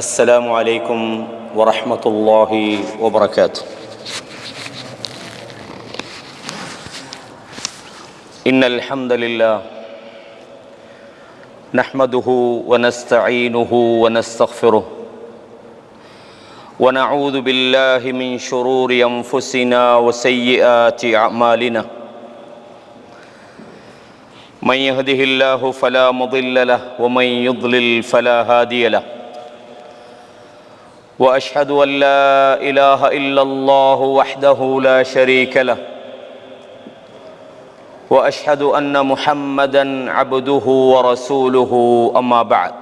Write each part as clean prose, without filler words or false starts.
السلام عليكم ورحمة الله وبركاته. إن الحمد لله نحمده ونستعينه ونستغفره ونعوذ بالله من شرور أنفسنا وسيئات أعمالنا. من يهده الله فلا مضل له ومن يضلل فلا هادي له. وأشهد أن لا إله إلا الله وحده لا شريك له. وأشهد أن محمدًا عبده ورسوله. أما بعد.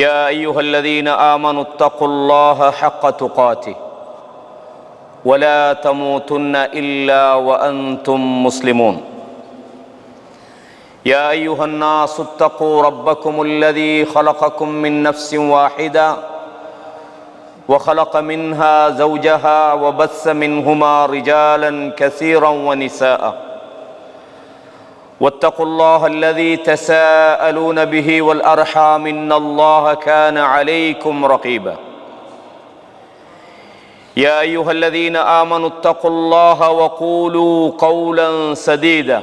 يا أيها الذين آمنوا اتقوا الله حق تقاته ولا تموتن إلا وأنتم مسلمون. يا أيها الناس اتقوا ربكم الذي خلقكم من نفس واحدة وخلق منها زوجها وبث منهما رجالا كثيرا ونساء. واتقوا الله الذي تساءلون به والأرحام إن الله كان عليكم رقيبا. يا أيها الذين آمنوا اتقوا الله وقولوا قولا سديدا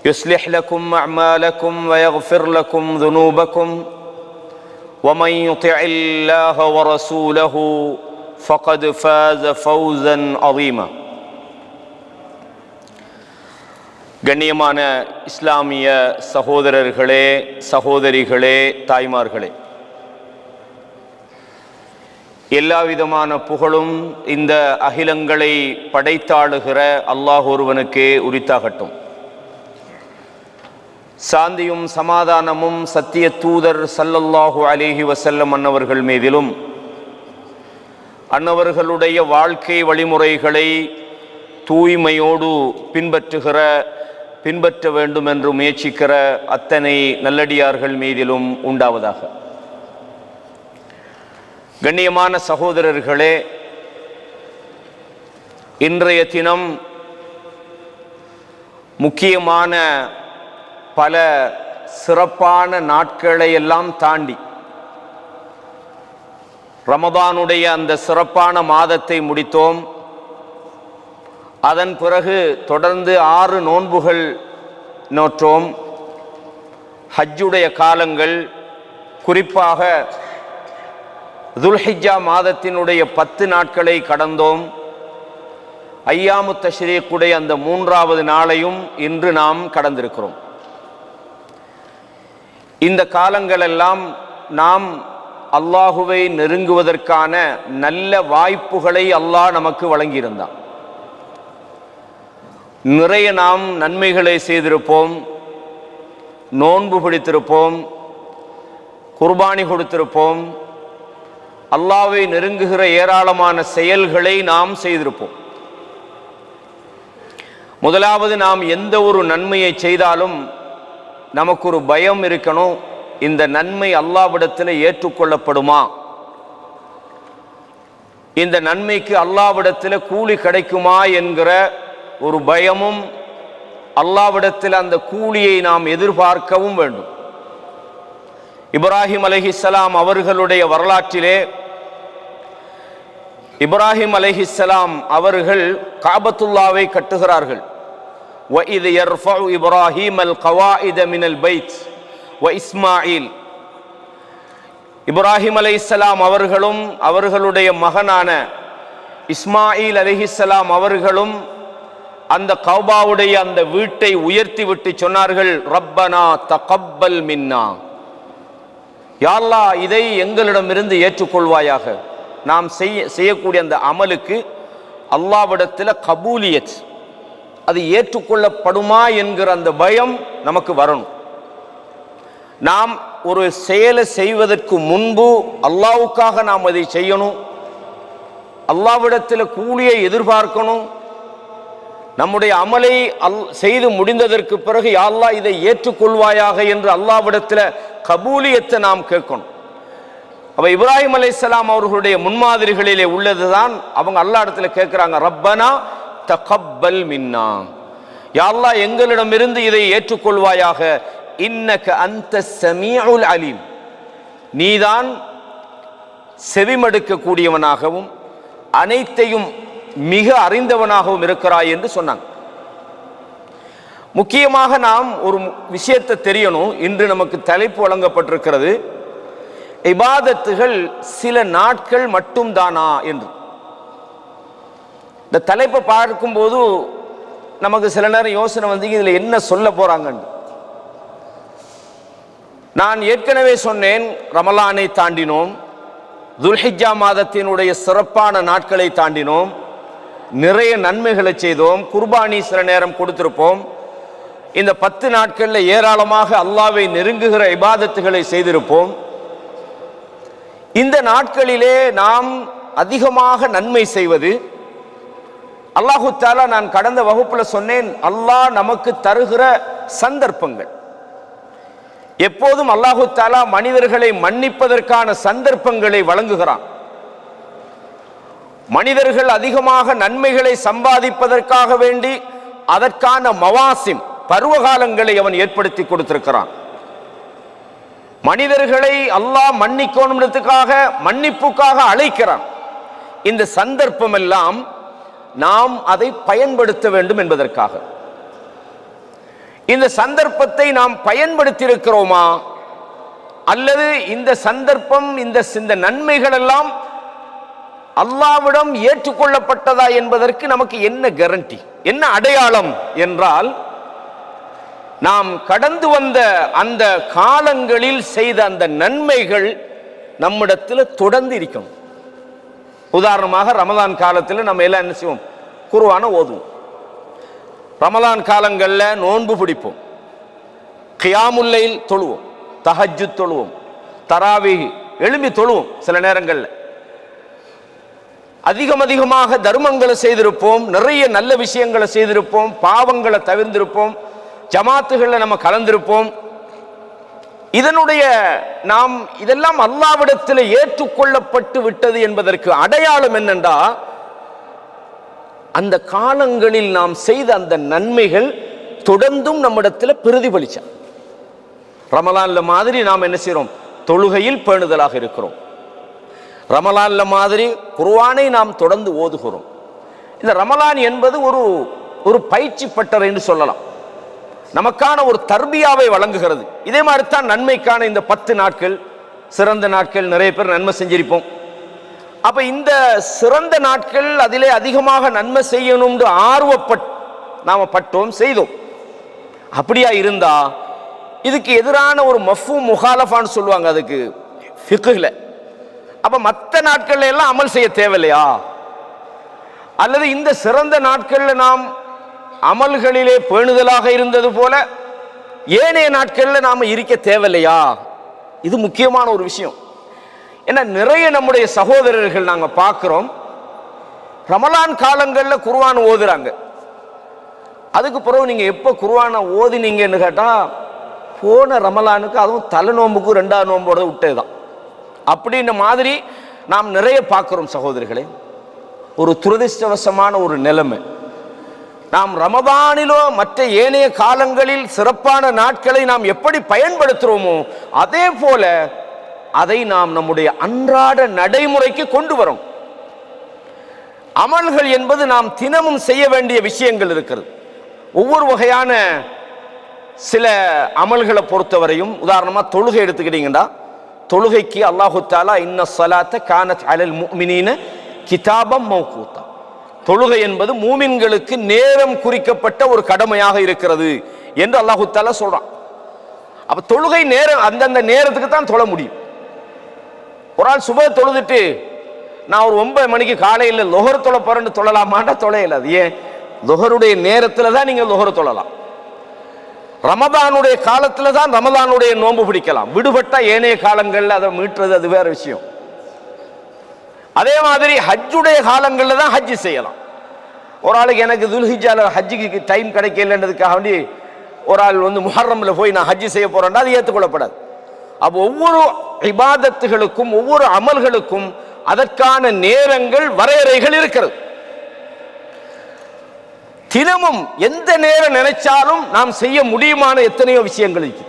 يصلح لكم أعمالكم ويغفر لكم ذنوبكم ومن يطع الله ورسوله فقد فاز فوزا عظيما. கண்ணியமான இஸ்லாமிய சகோதரர்களே, சகோதரிகளே, தாய்மார்களே, எல்லா விதமான புகழும் இந்த அகிலங்களை படைத்தாளுகிற அல்லாஹ் ஒருவனுக்கே உரித்தாகட்டும். சாந்தியும் சமாதானமும் சத்திய தூதர் ஸல்லல்லாஹு அலைஹி வஸல்லம் அன்னவர்கள் மீதிலும் அன்னவர்களுடைய வாழ்க்கை வழிமுறைகளை தூய்மையோடு பின்பற்ற வேண்டும் என்று முயற்சிக்கிற அத்தனை நல்லடியார்கள் மீதிலும் உண்டாவதாக. கண்ணியமான சகோதரர்களே, இன்றைய தினம் முக்கியமான பல சிறப்பான நாட்களை எல்லாம் தாண்டி ரமதானுடைய அந்த சிறப்பான மாதத்தை முடித்தோம். அதன் பிறகு தொடர்ந்து 6 நோன்புகள் நோற்றோம். ஹஜ்ஜுடைய காலங்கள், குறிப்பாக துல்ஹிஜ்ஜா மாதத்தினுடைய 10 நாட்களை கடந்தோம். ஐயாமு தஷ்ரீக்குடைய அந்த 3வது நாளையும் இன்று நாம் கடந்திருக்கிறோம். இந்த காலங்களெல்லாம் நாம் அல்லாஹுவை நெருங்குவதற்கான நல்ல வாய்ப்புகளை அல்லாஹ் நமக்கு வழங்கியிருந்தான். நிறைய நாம் நன்மைகளை செய்திருப்போம், நோன்பு பிடித்திருப்போம், குர்பானி கொடுத்திருப்போம், அல்லாஹ்வை நெருங்குகிற ஏராளமான செயல்களை நாம் செய்திருப்போம். முதலாவது, நாம் எந்த ஒரு நன்மையை செய்தாலும் நமக்கு ஒரு பயம் இருக்கணும். இந்த நன்மை அல்லாஹ்விடத்தில் ஏற்றுக்கொள்ளப்படுமா? இந்த நன்மைக்கு அல்லாஹ்விடத்தில் கூலி கிடைக்குமா என்கிற ஒரு பயமும், அல்லாஹ்விடத்தில் அந்த கூலியை நாம் எதிர்பார்க்கவும் வேண்டும். இப்ராஹிம் அலைஹிஸ்ஸலாம் அவர்களுடைய வரலாற்றிலே, இப்ராஹிம் அலைஹிஸ்ஸலாம் அவர்கள் காபத்துல்லாவை கட்டுகிறார்கள். وَإِذْ يَرْفَعُ إِبْرَاهِيمَ الْقَوَاعِدَ مِنَ الْبَيْتِ وَإِسْمَاعِيل. இப்ராஹிம் அலைஹிஸ்ஸலாம் அவர்களும் அவர்களுடைய மகனான இஸ்மாயில் அலைஹிஸ்ஸலாம் அவர்களும் அந்த கௌபாவுடைய அந்த வீட்டை உயர்த்தி விட்டு சொன்னார்கள், ரப்பனா தகப்பல் மின்னா, யா அல்லாஹ் இதை எங்களிடமிருந்து ஏற்றுக்கொள்வாயாக. நாம் செய்யக்கூடிய அந்த அமலுக்கு அல்லாஹ்விடத்தில் கபூலியத், அது ஏற்றுக்கொள்ளப்படுமா என்கிற அந்த பயம் நமக்கு வரணும். நாம் ஒரு செயலை செய்வதற்கு முன்பு அல்லாஹ்வுக்காக நாம் அதை செய்யணும். அல்லாஹ்விடத்தில் கூலியை எதிர்பார்க்கணும். நம்முடைய அமலை செய்து முடிந்ததற்கு பிறகு யா அல்லாஹ் இதை ஏற்றுக்கொள்வாயாக என்று அல்லாஹ்விடத்தில் கபூலியத்தை நாம் கேட்கணும். அப்ப இப்ராஹிம் அலைஹிஸ்ஸலாம் அவர்களுடைய முன்மாதிரிகளிலே உள்ளதுதான் அவங்க அல்லாஹ் இடத்துல கேட்கிறாங்க, ரப்பனா தகப்பல் மின்னா, யா அல்லாஹ் எங்களிடமிருந்து இதை ஏற்றுக்கொள்வாயாக இன்னக அன்த ஸமீஉல் அலீம், நீதான் செவிமடுக்க கூடியவனாகவும் அனைத்தையும் மிக அறிந்தவனாகவும் இருக்கிறாய் என்று சொன்னாங்க. முக்கியமாக நாம் ஒரு விஷயத்தை தெரியணும். இன்று நமக்கு தலைப்பு வழங்கப்பட்டிருக்கிறது, இபாதத்துகள் சில நாட்கள் மட்டும் தானா என்று. இந்த தலைப்பை பார்க்கும்போது நமக்கு சில நேரம் யோசனை வந்து இதுல என்ன சொல்ல போறாங்கன்னு. நான் ஏற்கனவே சொன்னேன், ரமலானை தாண்டினோம், துல்ஹிஜ்ஜா மாதத்தினுடைய சிறப்பான நாட்களை தாண்டினோம், நிறைய நன்மைகளை செய்தோம், குர்பானி சில நேரம் கொடுத்திருப்போம். இந்த 10 நாட்கள்ல ஏராளமாக அல்லாஹ்வை நெருங்குகிற இபாதத்துகளை செய்திருப்போம். இந்த நாட்களிலே நாம் அதிகமாக நன்மை செய்வது, அல்லாஹு தஆலா, நான் கடந்த வகுப்புல சொன்னேன், அல்லாஹ் நமக்கு தருகிற சந்தர்ப்பங்கள். எப்போதும் அல்லாஹு தஆலா மனிதர்களை மன்னிப்பதற்கான சந்தர்ப்பங்களை வழங்குகிறான். மனிதர்கள் அதிகமாக நன்மைகளை சம்பாதிப்பதற்காக வேண்டி அதற்கான மவாசிம், பருவகாலங்களை அவன் ஏற்படுத்தி கொடுத்திருக்கிறான். மனிதர்களை அல்லாஹ் மன்னிக்கணும்ன்றதுக்காக, மன்னிப்புக்காக அழைக்கிறான். இந்த சந்தர்ப்பம் எல்லாம் நாம் அதை பயன்படுத்த வேண்டும் என்பதற்காக. இந்த சந்தர்ப்பத்தை நாம் பயன்படுத்தி இருக்கிறோமா, அல்லது இந்த சந்தர்ப்பம், இந்த நன்மைகள் எல்லாம் அல்லாஹ்விடம் ஏற்றுக்கொள்ளப்பட்டதா என்பதற்கு நமக்கு என்ன கேரண்டி, என்ன அடையாளம் என்றால், நாம் கடந்து வந்த அந்த காலங்களில் செய்த அந்த நன்மைகள் நம்மிடத்தில் தொடர்ந்து இருக்கணும். உதாரணமாக ரமலான் காலத்தில் நம்ம எல்லாம் என்ன செய்வோம், குர்ஆனை ஓதுவோம். ரமலான் காலங்களில் நோன்பு பிடிப்போம், கியாமுல் லைல் தொழுவோம், தஹஜ்ஜுத் தொழுவோம், தராவீஹ் எழும்பி தொழுவோம். சில நேரங்களில் அதிகமாக தர்மங்களை செய்திருப்போம், நிறைய நல்ல விஷயங்களை செய்திருப்போம், பாவங்களை தவிர்த்திருப்போம், ஜமாத்துகளில் நம்ம கலந்திருப்போம். இதனுடைய நாம் இதெல்லாம் அல்லாஹ்விடத்தில் ஏற்றுக்கொள்ளப்பட்டு விட்டது என்பதற்கு அடையாளம் என்னென்றா, அந்த காலங்களில் நாம் செய்த அந்த நன்மைகள் தொடர்ந்தும் நம்மிடத்தில் பிரதிபலிச்ச. ரமலான்ல மாதிரி நாம் என்ன செய்கிறோம், தொழுகையில் பேணுதலாக இருக்கிறோம். ரமலான்ல மாதிரி குர்ஆனை நாம் தொடர்ந்து ஓதுகிறோம். இந்த ரமலான் என்பது ஒரு பயிற்சி பட்டறை என்று சொல்லலாம், நமக்கான ஒரு தர்பியாவை வழங்குகிறது. இதே மாதிரி தான் நன்மைக்கான இந்த 10 நாட்கள் சிறந்த நாட்கள். நிறைய பேர் நன்மை செஞ்சிருப்போம். அப்ப இந்த சிறந்த நாட்கள், அதிலே அதிகமாக நன்மை செய்யணும்னு நாம பட்டோம், செய்தோம். அப்படியா இருந்தா இதுக்கு எதிரான ஒரு மஃபூம் முகாலஃபான்னு சொல்லுவாங்க அதுக்கு ஃபிக்ஹ்ல. அப்ப மற்ற நாட்கள்ல எல்லாம் அமல் செய்ய தேவையில்லையா, அல்லது இந்த சிறந்த நாட்கள்ல நாம் அமல்களிலே பேணுதலாக இருந்தது போல ஏனைய நாட்கள்ல நாம இருக்க தேவையில்லையா? இது முக்கியமான ஒரு விஷயம். ஏன்னா நிறைய நம்முடைய சகோதரர்கள் நாங்க பார்க்கிறோம், ரமலான் காலங்கள்ல குர்ஆன் ஓதுறாங்க. அதுக்கு பிறகு நீங்க எப்ப குர்ஆனை ஓதினீங்கன்னு கேட்டா, போன ரமலானுக்கு, அதுவும் தலை நோம்புக்கு 2ஆவது நோம்போட விட்டதுதான் அப்படின்ற மாதிரி நாம் நிறைய பார்க்கிறோம் சகோதரர்களே. ஒரு துரதிர்ஷ்டவசமான ஒரு நிலைமை. நாம் ரமதானிலோ மற்ற ஏனைய காலங்களில் சிறப்பான நாட்களை நாம் எப்படி பயன்படுத்துகிறோமோ அதே போல அதை நாம் நம்முடைய அன்றாட நடைமுறைக்கு கொண்டு வரோம். அமல்கள் என்பது நாம் தினமும் செய்ய வேண்டிய விஷயங்கள் இருக்கிறது. ஒவ்வொரு வகையான சில அமல்களை பொறுத்தவரையும், உதாரணமா தொழுகை எடுத்துக்கிட்டீங்கன்னா, தொழுகைக்கு அல்லாஹு தஆலா இன்ன ஸலாத்த கானத் அலல் முஃமினீன கிதாபம் மௌகூதா, தொழுகை என்பது மூமின்களுக்கு நேரம் குறிக்கப்பட்ட ஒரு கடமையாக இருக்கிறது என்று அல்லாஹு தஆலா சொல்றான். அப்ப தொழுகை நேரம், அந்தந்த நேரத்துக்கு தான் தொழ முடியும். ஒரு ஆள் சுபஹ் தொழுதுட்டு நான் ஒரு 9 மணிக்கு காலையில் லொஹர் தொழ போறேன்னு தொழலாமாண்டா தொழையல. அது ஏன்? லொஹருடைய நேரத்தில் தான் நீங்க லொஹர் தொழலாம். ரமதானுடைய காலத்தில் தான் ரமதானுடைய நோன்பு பிடிக்கலாம். விடுபட்ட ஏனைய காலங்களில் அதை மீட்டுறது அது வேற விஷயம். அதே மாதிரி ஹஜ்ஜுடைய காலங்களில் தான் ஹஜ்ஜு செய்யலாம். ஒரு ஆளுக்கு எனக்கு துல்ஹிஜ்ஜால ஹஜ்ஜுக்கு டைம் கிடைக்கலன்றதுக்காக வேண்டி ஒரு ஆள் முஹர்ரம்ல போய் நான் ஹஜ்ஜு செய்ய போறேன்னா அது ஏற்றுக்கொள்ளப்படாது. அப்போ ஒவ்வொரு இபாதத்துகளுக்கும் ஒவ்வொரு அமல்களுக்கும் அதற்கான நேரங்கள் வரையறைகள் இருக்கிறது. தினமும் எந்த நேரம் நினைச்சாலும் நாம் செய்ய முடியுமான எத்தனையோ விஷயங்கள் இருக்கு.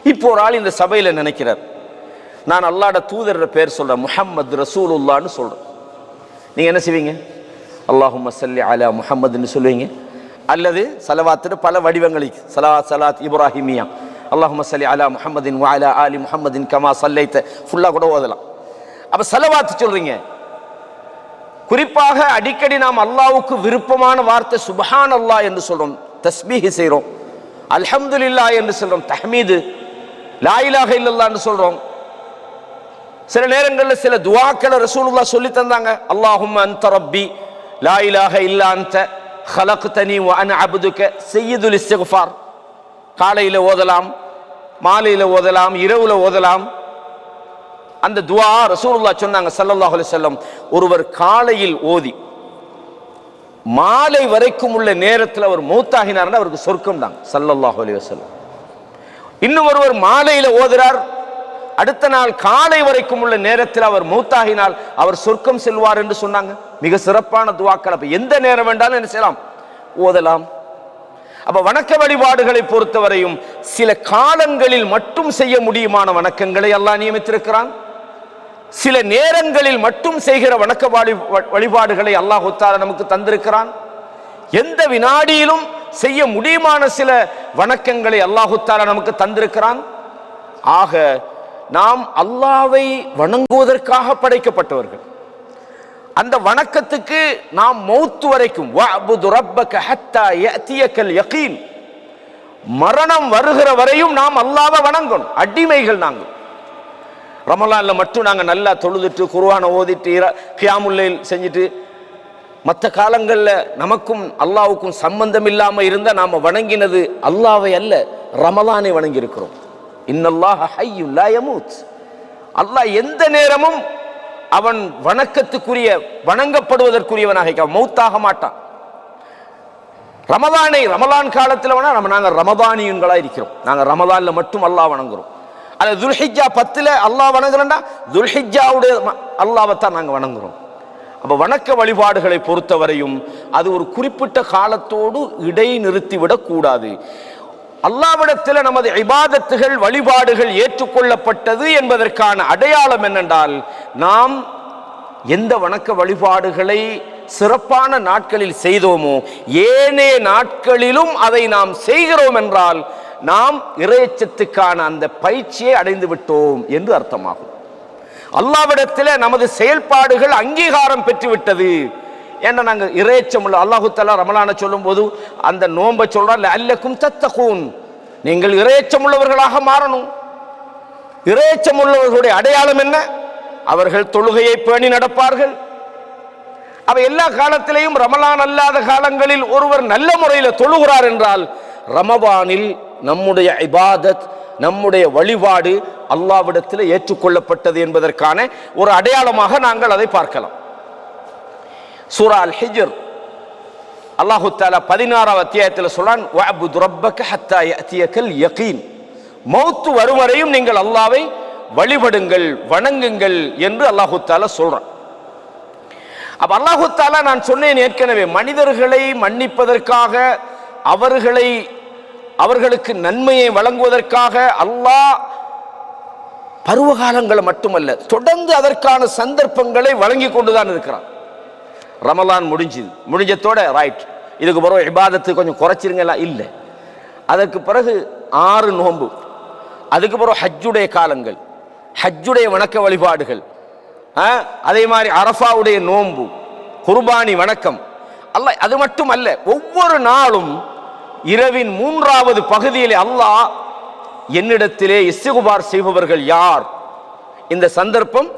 இப்போ ஒரு ஆள் இந்த சபையில நினைக்கிறார், நான் அல்லாஹ்ட தூதர் பேர் சொல்றேன், முஹம்மது ரசூலுல்லாஹ்னு சொல்றேன். நீங்க என்ன செய்வீங்க? அல்லாஹும்ம ஸல்லி அலா முஹம்மதுன்னு சொல்லுவீங்க. அல்லது ஸலவாத்துல பல வடிவங்களுக்கு, ஸலாத் இப்ராஹிமியா, அல்லாஹும்ம ஸல்லி அலா முஹம்மதின் வ அலா ஆலி முஹம்மதின் கமா ஸல்லைத, ஃபுல்லா கூட ஓதலாம். அப்ப ஸலவாத் சொல்றீங்க. குறிப்பாக அடிக்கடி நாம் அல்லாஹ்வுக்கு விருப்பமான வார்த்தை சுப்ஹானல்லாஹ் என்று சொல்றோம், தஸ்பீஹ் செய்றோம், அல்ஹம்துலில்லாஹ் என்று சொல்றோம், தஹ்மீது, லா இலாஹ இல்லல்லாஹ் என்று சொல்றோம். சில நேரங்களில் சில துஆக்களை ரசூலுல்லாஹ் சொல்லி தந்தாங்க. அல்லாஹும்ம அன்த ரப்பி லா இலாஹ இல்லா அன்த خلقتني وانا عبدك سيد الاستغفار. காலையில ஓதலாம், மாலையில ஓதலாம், இரவுல ஓதலாம். அந்த துஆ ரசூலுல்லாஹ் சொன்னாங்க ஸல்லல்லாஹு அலைஹி வஸல்லம், ஒருவர் காலையில் ஓதி மாலை வரைக்கும் உள்ள நேரத்தில் அவர் மௌத்தாகினார்னா அவருக்கு சொர்க்கம் தான் ஸல்லல்லாஹு அலைஹி வஸல்லம். இன்னும் ஒருவர் மாலையில ஓதுறார், அடுத்த நாள் காலை வரைக்கும் உள்ள நேரத்தில் அவர் மௌத்தாகினால் அவர் சொர்க்கம் செல்வார் என்று சொன்னாங்க. மிக சிறப்பான துஆக்கள். அப்ப எந்த நேரம் வேண்டாலும் என்ன செய்யலாம்? ஓதலாம். அப்ப வணக்க வழிபாடுகளை பொறுத்தவரையும் சில காலங்களில் மட்டும் செய்ய முடியுமான வணக்கங்களை அல்லாஹ் நியமித்திருக்கிறான். சில நேரங்களில் மட்டும் செய்கிற வணக்க வழிபாடுகளை அல்லாஹ் தஆலா நமக்கு தந்திருக்கிறான். எந்த வினாடியிலும் செய்ய முடியுமான சில வணக்கங்களை அல்லாஹ் தஆலா நமக்கு தந்திருக்கிறான். ஆக நாம் அல்லாஹ்வை வணங்குவதற்காக படைக்கப்பட்டவர்கள். அந்த வணக்கத்துக்கு நாம் மௌத் வரைக்கும் வஅபுது ரப்பக ஹத்தா யஅதியகல் யகீன், மரணம் வருகிற வரையும் நாம் அல்லாஹ்வை வணங்கணும். அடிமைகள் நாங்கள். ரமலான்ல மட்டும் நாங்கள் நல்லா தொழுதுட்டு குர்ஆனை ஓதிட்டு கியாமுல் லைல் செஞ்சுட்டு மற்ற காலங்களில் நமக்கும் அல்லாஹ்வுக்கும் சம்பந்தம் இல்லாமல் இருந்தால் நாம் வணங்கினது அல்லாஹ்வை அல்ல, ரமலானை வணங்கி இருக்கிறோம். இன்னல்லாஹ ஹய்யுன் லா யமூத். அல்லாஹ் எந்த நேரமும் அவன் வணக்கத்துக்குரிய வணங்கப்படுவதற்குரியவனாக மௌத்தாக மாட்டான். ரமலான் காலத்தில் வேணா நாங்கள் ரமதானியன்களா இருக்கிறோம். நாங்கள் ரமலான்ல மட்டும் அல்லாஹ் வணங்குறோம். அது துல்ஹிஜ்ஜா 10ல் அல்லாஹ் வணங்குறோம்னா துல்ஹிஜ்ஜாவுடைய அல்லாஹ்வை தான் நாங்கள் வணங்குறோம். அப்ப வணக்க வழிபாடுகளை பொறுத்தவரையும் அது ஒரு குறிப்பிட்ட காலத்தோடு இடைநிறுத்திவிடக் கூடாது. அல்லாஹ்விடத்தில் நமது இபாதத்துகள் வழிபாடுகள் ஏற்றுக்கொள்ளப்பட்டது என்பதற்கான அடையாளம் என்னென்றால், நாம் எந்த வணக்க வழிபாடுகளை சிறப்பான நாட்களில் செய்தோமோ ஏனைய நாட்களிலும் அதை நாம் செய்கிறோம் என்றால் நாம் இறையச்சத்துக்கான அந்த பயிற்சியை அடைந்து விட்டோம் என்று அர்த்தமாகும். அல்லாஹ்விடத்தில் நமது செயல்பாடுகள் அங்கீகாரம் பெற்றுவிட்டது என்ற நாங்கள் இறையச்சம் உள்ள அல்லாஹு தஆலா ரமலானை சொல்லும் போது அந்த நோன்பை சொல்றார், லஅல்லக்கும் தத்தகூன், நீங்கள் இறையச்சம் உள்ளவர்களாக மாறணும். இறையச்சம் உள்ளவர்களுடைய அடையாளம் என்ன? அவர்கள் தொழுகையை பேணி நடப்பார்கள். அவ எல்லா காலத்திலேயும் ரமலான் அல்லாத காலங்களில் ஒருவர் நல்ல முறையில் தொழுகிறார் என்றால் ரமலானில் நம்முடைய இபாதத், நம்முடைய வழிபாடு அல்லாஹ்விடத்தில் ஏற்றுக்கொள்ளப்பட்டது என்பதற்கான ஒரு அடையாளமாக நாங்கள் அதை பார்க்கலாம். சூரா அல் ஹிஜ்ர் அல்லாஹு தஆலா 16வது அத்தியாயத்தில் சொல்றான், வஅபுது ரப்பக ஹத்தா யஅதியகல் யகீன், மௌத் வரும் வரையும் நீங்கள் அல்லாஹ்வை வழிபடுங்கள், வணங்குங்கள் என்று அல்லாஹு தஆலா சொல்றான். அப்ப அல்லாஹு தஆலா, நான் சொன்னேன் ஏற்கனவே, மனிதர்களை மன்னிப்பதற்காக அவர்களுக்கு நன்மையை வழங்குவதற்காக அல்லாஹ் பருவகாலங்களை மட்டுமல்ல தொடர்ந்து அதற்கான சந்தர்ப்பங்களை வழங்கி கொண்டுதான் இருக்கிறான். ரமலான் முடிஞ்சதோட ரைட், இதுக்கு பிறகு இபாதத்து கொஞ்சம் குறைச்சிருங்களா இல்லை, அதற்கு பிறகு 6 நோன்பு, அதுக்கு பிறகு ஹஜ்ஜுடைய காலங்கள், ஹஜ்ஜுடைய வணக்க வழிபாடுகள், அதே மாதிரி அரஃபாவுடைய நோன்பு, குர்பானி வணக்கம். அல்லாஹ் அது மட்டும் அல்ல, ஒவ்வொரு நாளும் இரவின் 3வது பகுதியிலே அல்லாஹ் என்னிடத்திலே இஸ்திக்பார் செய்பவர்கள் யார், இந்த சந்தர்ப்பம்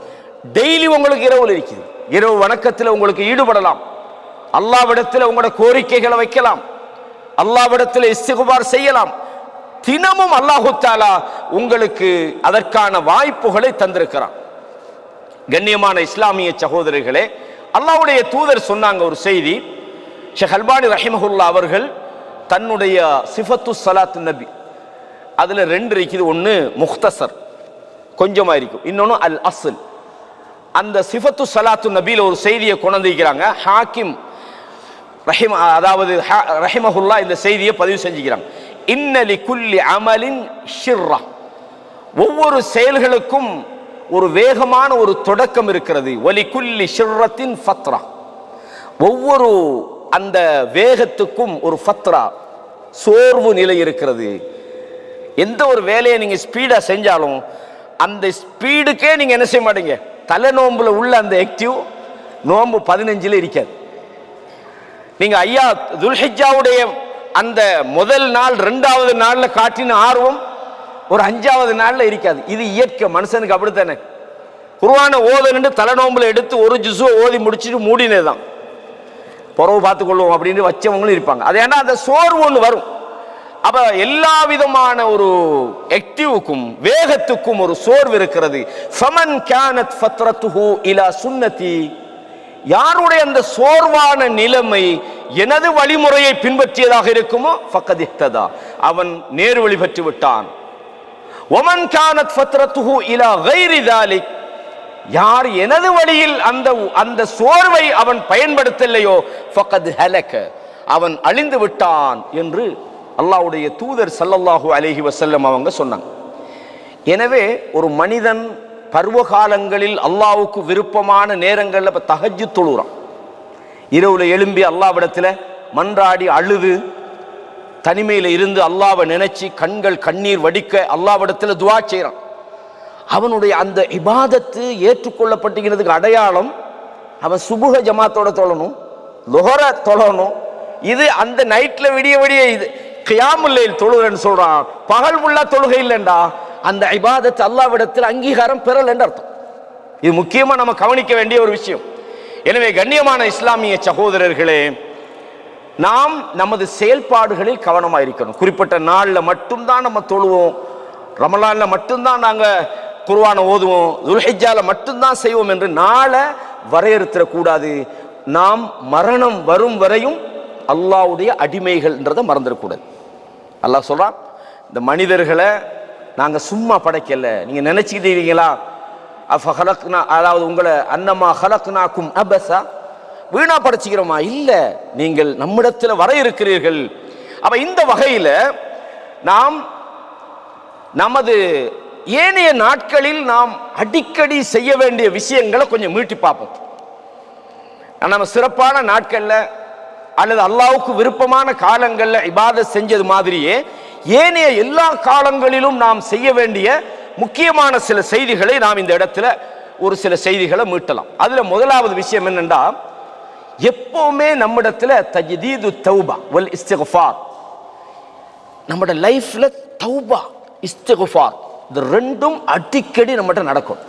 டெய்லி உங்களுக்கு இரவுல இருக்குது. இரவு வணக்கத்தில் உங்களுக்கு ஈடுபடலாம், அல்லாஹ்விடத்தில் உங்களோட கோரிக்கைகளை வைக்கலாம், அல்லாஹ்விடத்தில் இஸ்திக்பார் செய்யலாம். தினமும் அல்லாஹு தஆலா உங்களுக்கு அதற்கான வாய்ப்புகளை தந்திருக்கிறான். கண்ணியமான இஸ்லாமிய சகோதரர்களே, அல்லாஹ்வுடைய தூதர் சொன்னாங்க ஒரு செய்தி. ஷேக் அல்பானி ரஹிமஹுல்லா அவர்கள் தன்னுடைய சிஃபத்து ஸலாத்து நபி அதுல 2 இருக்குது. ஒன்று முக்தசர் கொஞ்சமா இருக்கும், இன்னொன்று அல் அஸ்ல். அந்த சிஃபத்து ஸலாத்து நபியில ஒரு செய்தியை கொண்டிருக்கிறாங்க. ஹாக்கிம் ரஹிமஹுல்லா இந்த செய்தியை பதிவு செஞ்சுக்கிறாங்க. இன்ன லிகுல்லி அமலின் ஷிர்ரா, ஒவ்வொரு செயல்களுக்கும் ஒரு வேகமான ஒரு தொடக்கம் இருக்கிறது. வலிகுல்லி ஷிர்ரத்தின் ஃபத்ரா, ஒவ்வொரு அந்த வேகத்துக்கும் ஒரு ஃபத்ரா, சோர்வு நிலை இருக்கிறது. எந்த ஒரு வேலையை நீங்க ஸ்பீடா செஞ்சாலும் அந்த ஸ்பீடுக்கே நீங்க என்ன செய்ய மாட்டீங்க. தலை நோம்புல உள்ள அந்த ஆக்டிவ் நோம்பு 15 இருக்காது. நீங்க ஐயா துல்ஹிஜ்ஜாவுடைய அந்த முதல் நாள் 2வது நாள்ல காட்டின ஆர்வம் ஒரு 5வது நாள்ல இருக்காது. இது இயற்கை, மனுஷனுக்கு அப்படித்தானே. குர்ஆனை ஓதணுன்னு தலை நோம்புல எடுத்து ஒரு ஜுஸு ஓதி முடிச்சுட்டு மூடினதுதான், புறவு பார்த்துக்கொள்வோம் அப்படின்னு வச்சவங்களும் இருப்பாங்க. அது ஏன்னா அந்த சோர்வு ஒன்று வரும். அப்ப எல்லா விதமான ஒரு ஆக்டிவுக்கும் வேகத்துக்கும் ஒரு சோர்வு இருக்கிறது. ஃபமன் கானத் ஃபத்ரத்துஹு இலா சுன்னதி, யாருடைய அந்த சோர்வான நிலைமை எனது வழிமுறையை பின்பற்றியதாக இருக்குமோ ஃபக்கத் இஹ்ததா, அவன் நேர் வழி பெற்று விட்டான். வமன் கானத் ஃபத்ரத்துஹு இலா கைரி தாலிக், யார் எனது வழியில் அந்த சோர்வை அவன் பயன்படுத்தலையோ ஃபக்கத் ஹலக, அவன் அழிந்து விட்டான் என்று அல்லாஹ்வுடைய தூதர் ஸல்லல்லாஹு அலைஹி வஸல்லம் அவங்க சொன்னாங்க. எனவே ஒரு மனிதன் பருவ காலங்களில் அல்லாஹ்வுக்கு விருப்பமான நேரங்களில் இப்போ தஹஜ்ஜுத் தொழுகிறான், இரவுல எழும்பி அல்லாஹ்விடத்தில் மன்றாடி அழுது தனிமையில் இருந்து அல்லாஹ்வை நினைச்சு கண்கள் கண்ணீர் வடிக்க அல்லாஹ்விடத்தில் துஆ செய்கிறான். அவனுடைய அந்த இபாதத்து ஏற்றுக்கொள்ளப்பட்டுகிறதுக்கு அடையாளம் அவன் சுபுஹ ஜமாத்தோட தொழணும், லுஹர தொழணும். இது அந்த நைட்ல விடிய விடிய இது கியாமுல் லைல் தொழுகிறன்னு சொல்றான், பகல் முல்லா தொழுகை இல்லைண்டா அந்த இபாதத்து அல்லாஹ்விடத்தில் அங்கீகாரம் பெறல் என்று அர்த்தம். இது முக்கியமா நம்ம கவனிக்க வேண்டிய ஒரு விஷயம். எனவே கண்ணியமான இஸ்லாமிய சகோதரர்களே, நாம் நமது செயல்பாடுகளில் கவனமாக இருக்கணும். குறிப்பிட்ட நாளில் மட்டும்தான் நம்ம தொழுவோம், ரமலான்ல மட்டும்தான் நாங்க குர்ஆனை ஓதுவோம், துல்ஹிஜ்ஜால மட்டும்தான் செய்வோம் என்று நாளை வரையறுத்திடக்கூடாது. நாம் மரணம் வரும் வரையும் அல்லாஹ்வுடைய அடிமைகள்ன்றதை மறந்துடக்கூடாது. அல்லாஹ் சொல்றான், இந்த மனிதர்களை நாங்க சும்மா படைக்கல, நீங்க நினைச்சுக்கிட்டீங்களா, அதாவது உங்களை அன்னமா ஹலக்னாக்கும் அபஸா, வீணா படைச்சுக்கிறோமா? இல்ல, நீங்கள் நம்மிடத்தில் வர இருக்கிறீர்கள். அப்ப இந்த வகையில நாம் நமது ஏனைய நாட்களில் நாம் அடிக்கடி செய்ய வேண்டிய விஷயங்களை கொஞ்சம் மீட்டி பார்ப்போம். நம்ம சிறப்பான நாட்கள்ல அல்லது அல்லாஹ்வுக்கு விருப்பமான காலங்கள்ல இபாதத் செஞ்சது மாதிரியே ஏனைய எல்லா காலங்களிலும் நாம் செய்ய வேண்டிய முக்கியமான சில செய்திகளை நாம் இந்த இடத்துல ஒரு சில செய்திகளை மீட்டலாம். அதுல முதலாவது விஷயம் என்னன்னா, எப்பவுமே நம்மிடத்துல தஜ்தீது தௌபா வல் இஸ்திக்ஃபார், நம்மட லைஃப்ல தௌபா இஸ்திக்ஃபார் இந்த ரெண்டும் அடிக்கடி நம்மகிட்ட நடக்கும்.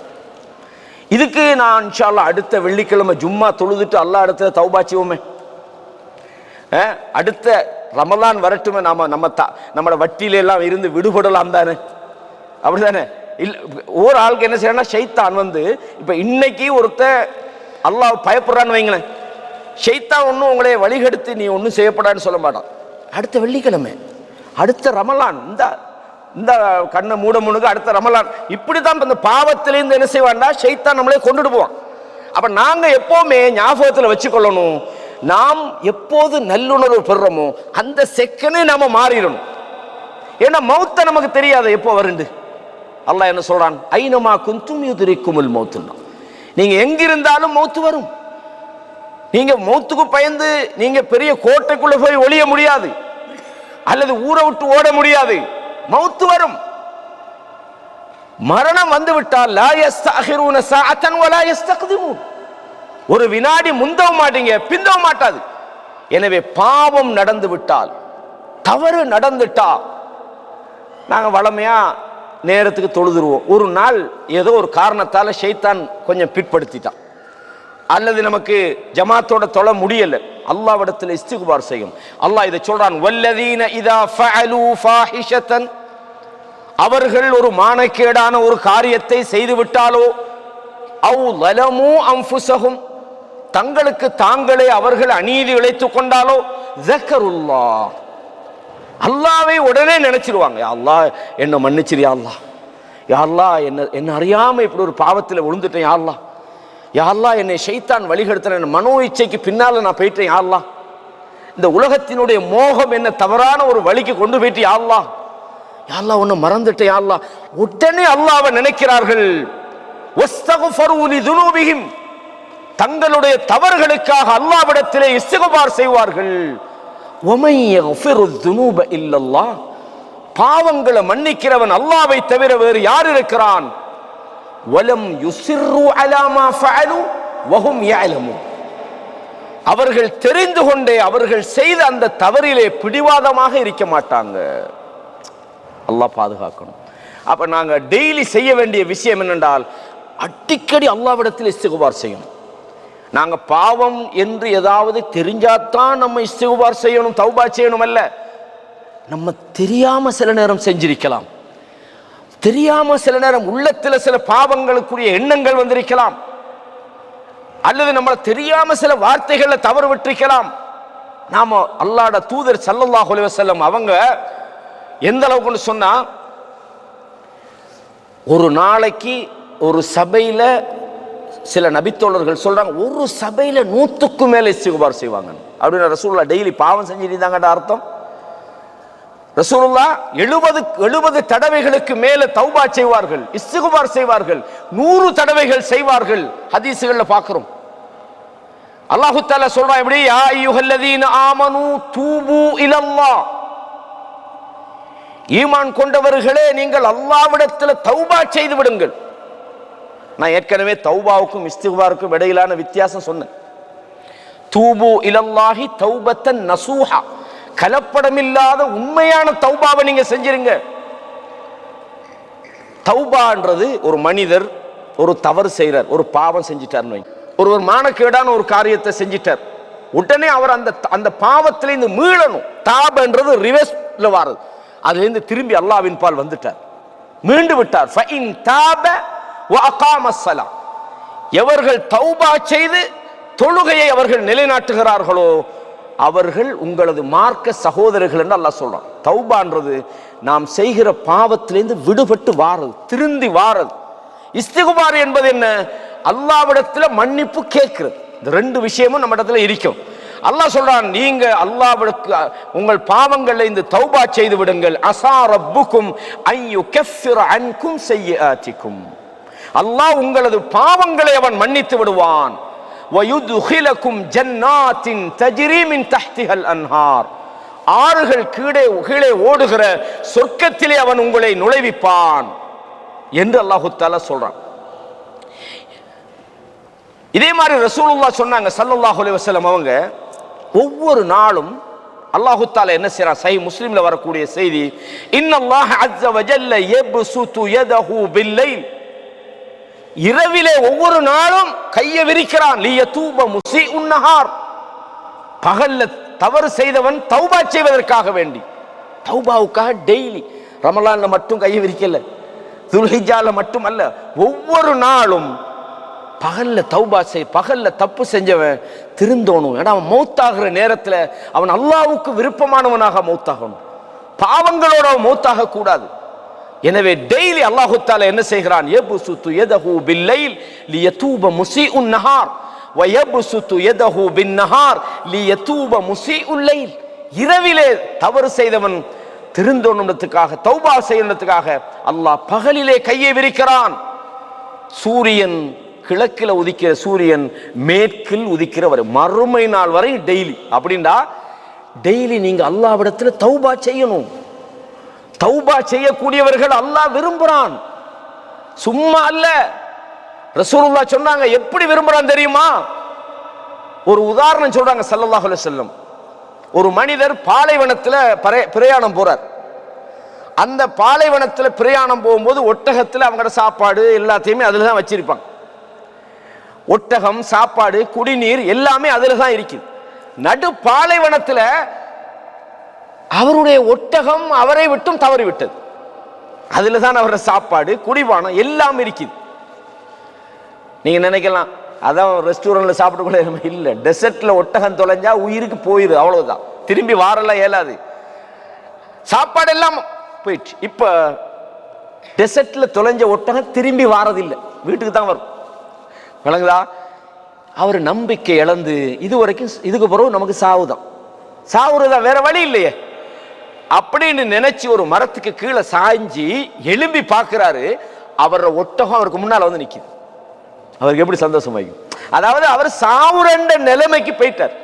இதுக்கு நான் இன்ஷா அல்லாஹ் அடுத்த வெள்ளிக்கிழமை ஜும்மா தொழுதுட்டு அல்லாஹ் இடத்துல தௌபா செய்வோமே. அடுத்த ரமலான் வரட்டுமே, நம்ம வட்டியில எல்லாம் இருந்து விடுபடலாம் தானே, அப்படிதானே? இல்ல, ஒரு ஆளுக்கு என்ன செய்யறா, ஷைத்தான் வந்து இப்ப இன்னைக்கு ஒருத்த அல்லாஹ் பயப்படுறான்னு வைங்களேன், ஷைத்தான் ஒன்னும் உங்களை வழிகெடுத்து நீ ஒன்னும் செய்யப்படான்னு சொல்ல மாட்டான். அடுத்த வெள்ளிக்கிழமை, அடுத்த ரமலான், இந்த கண்ணை மூட முனுக்கு அடுத்த ரமலான், இப்படிதான் இந்த பாவத்திலேருந்து என்ன செய்வான்டா, ஷைத்தான் நம்மளே கொண்டுட்டு போவான். அப்ப நாங்க எப்பவுமே ஞாபகத்துல வச்சுக்கொள்ளணும், நாம் எப்போது நல்லுணர்வு பெறுறோமோ அந்த செகண்ட் நாம மாறிடணும். ஏன்னா மௌத்த நமக்கு தெரியாது எப்போ வருண்டு. அல்லாஹ் என்ன சொல்றான், ஐனமா குந்தும் யுத்ரிக்குமுல் மௌத்துன்னா, நீங்க எங்கிருந்தாலும் மௌத்து வரும். நீங்க மௌத்துக்கு பயந்து நீங்க பெரிய கோட்டைக்குள்ள போய் ஒளிய முடியாது, அல்லது ஊரை விட்டு ஓட முடியாது. மௌத்து வரும். மரணம் வந்து விட்டால் லா யஸ்தஅகிருன ஸாஅத்தன் வலா யஸ்தக்திமூன், ஒரு வினாடி முந்தவும் மாட்டீங்க, பிந்தவும் மாட்டாது. எனவே பாவம் நடந்து விட்டால், தவறு நடந்துட்டா நாங்க வளமையா நேரத்துக்கு தொழுதுருவோம். ஒரு நாள் ஏதோ ஒரு காரணத்தால ஷைத்தான் கொஞ்சம் பிற்படுத்திட்டான், அல்லது நமக்கு ஜமாத்தோட தொழ முடியல, அல்லாஹ்விடத்தில் இஸ்திக்பார் செய்யும். அல்லாஹ் இதை சொல்றான், வல்லதீன இதா ஃபஅலு ஃபாஹிஷத்தன், அவர்கள் ஒரு மானக்கேடான ஒரு காரியத்தை செய்து விட்டாலோ, அவ் லலமு அன்ஃபுஸஹும், தங்களுக்கு தாங்களே அவர்கள் அநீதி இழைத்துக் கொண்டாலோ, ஸக்கருல்லாஹ், அல்லாஹ்வை உடனே நினைச்சிருவாங்க. யா அல்லாஹ் என்ன மன்னிச்சிரு, யா அல்லாஹ், யா அல்லாஹ் என்ன அறியாம இப்படி ஒரு பாவத்தில் விழுந்துட்டேன், யா அல்லாஹ், யா அல்லாஹ் என்னை ஷைத்தான் வழிகெடுத்தன, மனோ இச்சைக்கு பின்னால நான் போயிட்டேன், யா அல்லாஹ், இந்த உலகத்தினுடைய மோகம் என்ன தவறான ஒரு வழிக்கு கொண்டு போயிட்டு, யா அல்லாஹ், யா அல்லாஹ் உன்னை மறந்துட்டேன் யா அல்லாஹ். உடனே அல்லாஹ்வை நினைக்கிறார்கள். வஸ்தக்ஃபரு லிதுனூபிஹிம், தங்களுடைய தவறுகளுக்காக அல்லாஹ்விடத்திலே இஸ்திக்பார் செய்வார்கள். வமை யக்ஃபிரு ذுனூப இல்லல்லாஹ், பாவங்களை மன்னிக்கிறவன் அல்லாஹ்வை தவிர வேறு யார் இருக்கிறான்? வலம் யுஸிர்ரு அலா மா ஃபஅலு வஹும் யஅலமூன், அவர்கள் தெரிந்து கொண்டே அவர்கள் செய்த அந்த தவறிலே பிடிவாதமாக இருக்க மாட்டாங்க. அல்லாஹ் பாதுகாக்கணும். அப்ப நாங்க டெய்லி செய்ய வேண்டிய விஷயம் என்னென்றால், அடிக்கடி அல்லாஹ்விடத்தில் இஸ்திக்பார் செய்யணும். நாங்க பாவம் என்று ஏதாவது தெரிஞ்சாதான் நம்ம இஸ்திக்பார் செய்யணும், தௌபா செய்யணும் அல்ல. நம்ம தெரியாம சில நேரம் செஞ்சிருக்கலாம், தெரியாம சில நேரம் உள்ளத்துல சில பாவங்களுக்குரிய எண்ணங்கள் வந்திருக்கலாம், அல்லது நம்மள தெரியாம சில வார்த்தைகளை தவறு விட்டிருக்கலாம். நாம அல்லாஹ்வுடைய தூதர் ஸல்லல்லாஹு அலைஹி வஸல்லம் அவங்க எந்த அளவுக்கு சொன்னா, ஒரு நாளைக்கு ஒரு சபையில சில நபித்தோழர்கள் சொல்றாங்க, ஒரு சபையில 100க்கு மேல இஸ்திக்பார் செய்வாங்க அப்படின்னு. ரசூலுல்லாஹ் டெய்லி பாவம் செஞ்சிருந்தாங்கன்ற அர்த்தம். ரசூலுல்லாஹ் 70 தடவைகளுக்கு மேல தௌபா செய்வார்கள், இஸ்திக்பார் செய்வார்கள், 100 தடவைகள் செய்வார்கள். ஹதீஸ்கள்ல பார்க்கிறோம். அல்லாஹ் தஆலா சொல்றான் இப்படி, யா அய்யுஹல்லதீன ஆமனூ தூபு இலல்லாஹ், ஈமான் கொண்டவர்களே நீங்கள் அல்லாஹ்விடத்தில் தௌபா செய்து விடுங்கள். நான் ஏற்கனவே தௌபாவுக்கும் இஸ்திக்பாருக்கும் இடையிலான வித்தியாசம் சொன்னேன். தூபு இலல்லாஹி தௌபத்தன் நசூஹா, கலப்படமில்லாத உண்மையான தௌபாவை நீங்க செஞ்சிருங்க. தௌபான்றது ஒரு மனிதர் ஒரு தவறு செய்யறார், ஒரு பாவம் செஞ்சிட்டார், ஒருவர் மானக்கேடான ஒரு காரியத்தை செஞ்சிட்டார், உடனே அவர் அந்த பாவத்திலிருந்து மீளணும். தாபன்றது ரிவர்ஸ்ல வாரது, அதிலிருந்து திரும்பி அல்லாஹ்வின் பால் வந்துட்டார், மீண்டு விட்டார். ஃபஇன் தாப வ அகாமஸ்ஸலா, எவர்கள் தௌபா செய்து தொழுகையை அவர்கள் நிலைநாட்டுகிறார்களோ அவர்கள் உங்களது மார்க்க சகோதரர்கள் என்று அல்லாஹ் சொல்றான். தௌபான்றது நாம் செய்கிற பாவத்திலிருந்து விடுபட்டு வாரது, திருந்தி வாரது. இஸ்திக்பார் என்பது என்ன? அல்லாஹ்விடத்துல மன்னிப்பு கேட்கிறது. இந்த ரெண்டு விஷயமும் நம்ம இடத்துல இருக்கும். அல்லாஹ் சொல்றான், நீங்க அல்லாஹ்விற்கு உங்கள் பாவங்களை இந்த தௌபா செய்து விடுங்கள். அஸா ரப்புக்கும் அன் யுகஃபிர அன்கும் ஸய்யிஆத்திக்கும், அல்லாஹ் உங்களது பாவங்களை அவன் மன்னித்து விடுவான். வயுத்கிலக்கும் ஜன்னாத்தின் தஜ்ரி மின் தஹ்திஹல் அன்ஹார், ஆறுகள் கீழே ஓடுகிற சொர்க்கத்திலே அவன் உங்களை நுழைவிப்பான் என்று அல்லாஹ் தஆலா சொல்றான். இதே மாதிரி ரசூலுல்லாஹ் சொன்னாங்க ஸல்லல்லாஹு அலைஹி வஸல்லம், அவங்க ஒவ்வொரு நாளும் அல்லாஹ் தஆலா என்ன செய்றான்? சஹீஹ் முஸ்லிம்ல வரக்கூடிய செய்தி, இன்னல்லாஹ அஸ்ஸ வஜல்ல யப்சுது யதஹு பில்லைல், இரவிலே ஒவ்வொரு நாளும் கையை விரிக்கிறான். லியதூப முஸீஉன் நஹார், பகல்ல தவறு செய்தவன் தௌபா செய்வதற்காக வேண்டி, தௌபாவுக்காக டெய்லி. ரமலான்ல மட்டும் கையை விரிக்கல, துல்ஹிஜ்ஜால மட்டும் அல்ல, ஒவ்வொரு நாளும் பகல்ல தௌபா செய், பகல்ல தப்பு செஞ்சவன் திருந்தோணும். ஏன்னா அவன் மௌத்தாகிற நேரத்தில் அவன் அல்லாஹ்வுக்கு விருப்பமானவனாக மௌத்தாகணும், பாவங்களோட மௌத்தாக கூடாது. எனவே டெய்லி அல்லாஹ் தஆலா என்ன செய்கிறான்? யப்சுது யதஹு பில்லைல் லியதூப முஸீஉன் நஹார் வ யப்சுது யதஹு பின்னஹார் லியதூப முஸீஉல் லைல், இரவிலே தவறு செய்தவன் திருந்தோணுன்றதுக்காக, தௌபா செய்யறதுக்காக அல்லாஹ் பகலிலே கையை விரிக்கிறான். சூரியன் கிழக்கில் உதிக்கிற சூரியன் மேற்கில் உதிக்கிற வரை, மறுமை நாள் வரை டெய்லி. அப்படின்னா டெய்லி நீங்க அல்லாஹ்விடத்துல தௌபா செய்யணும். தௌபா செய்யக்கூடியவர்கள் அல்லாஹ் விரும்புறான், சும்மா அல்ல. ரசூலுல்லாஹ் சொன்னாங்க, எப்படி விரும்புறான் தெரியுமா? ஒரு உதாரணம் சொல்றாங்க ஸல்லல்லாஹு அலைஹி வஸல்லம். ஒரு மனிதர் பாலைவனத்துல பிரயாணம் போறார். அந்த பாலைவனத்துல பிரயாணம் போகும்போது ஒட்டகத்துல அவங்களோட சாப்பாடு எல்லாத்தையுமே அதுல தான் வச்சிருப்பாங்க. ஒட்டகம், சாப்பாடு, குடிநீர் எல்லாமே அதுல தான் இருக்குது. நடு பாலைவனத்துல அவருடைய ஒட்டகம் அவரை விட்டும் தவறி விட்டது. அதுல தான் அவருடைய சாப்பாடு, குடிபானம் எல்லாம் இருக்குது. நீங்க நினைக்கலாம், அதான் ரெஸ்டாரண்ட்ல சாப்பிடக்கூட இல்ல, டெசர்ட்ல ஒட்டகம் தொலைஞ்சா உயிருக்கு போயிரு, அவ்வளவுதான், திரும்பி வாரெல்லாம் இயலாது, சாப்பாடு எல்லாம் போயிடுச்சு. இப்ப டெசர்ட்ல தொலைஞ்ச ஒட்டகம் திரும்பி வாரதில்லை, வீட்டுக்கு தான் வரும். விளங்குதா? அவர் நம்பிக்கை இழந்து இதுவரைக்கும், இதுக்கு பிறகு நமக்கு சாவுதான், சாவுறதா, வேற வழி இல்லையே. அப்படின்னு நினைச்சு ஒரு மரத்துக்கு கீழே சாய்ஞ்சி எழும்பி பார்க்கிறாரு. அவரோட ஒட்டகம் அவருக்கு முன்னால வந்து நிக்குது. அவருக்கு எப்படி சந்தோஷமாயிக்கும். அதாவது அவர் சாவுரண்ட நிலைமைக்கு போயிட்டார்.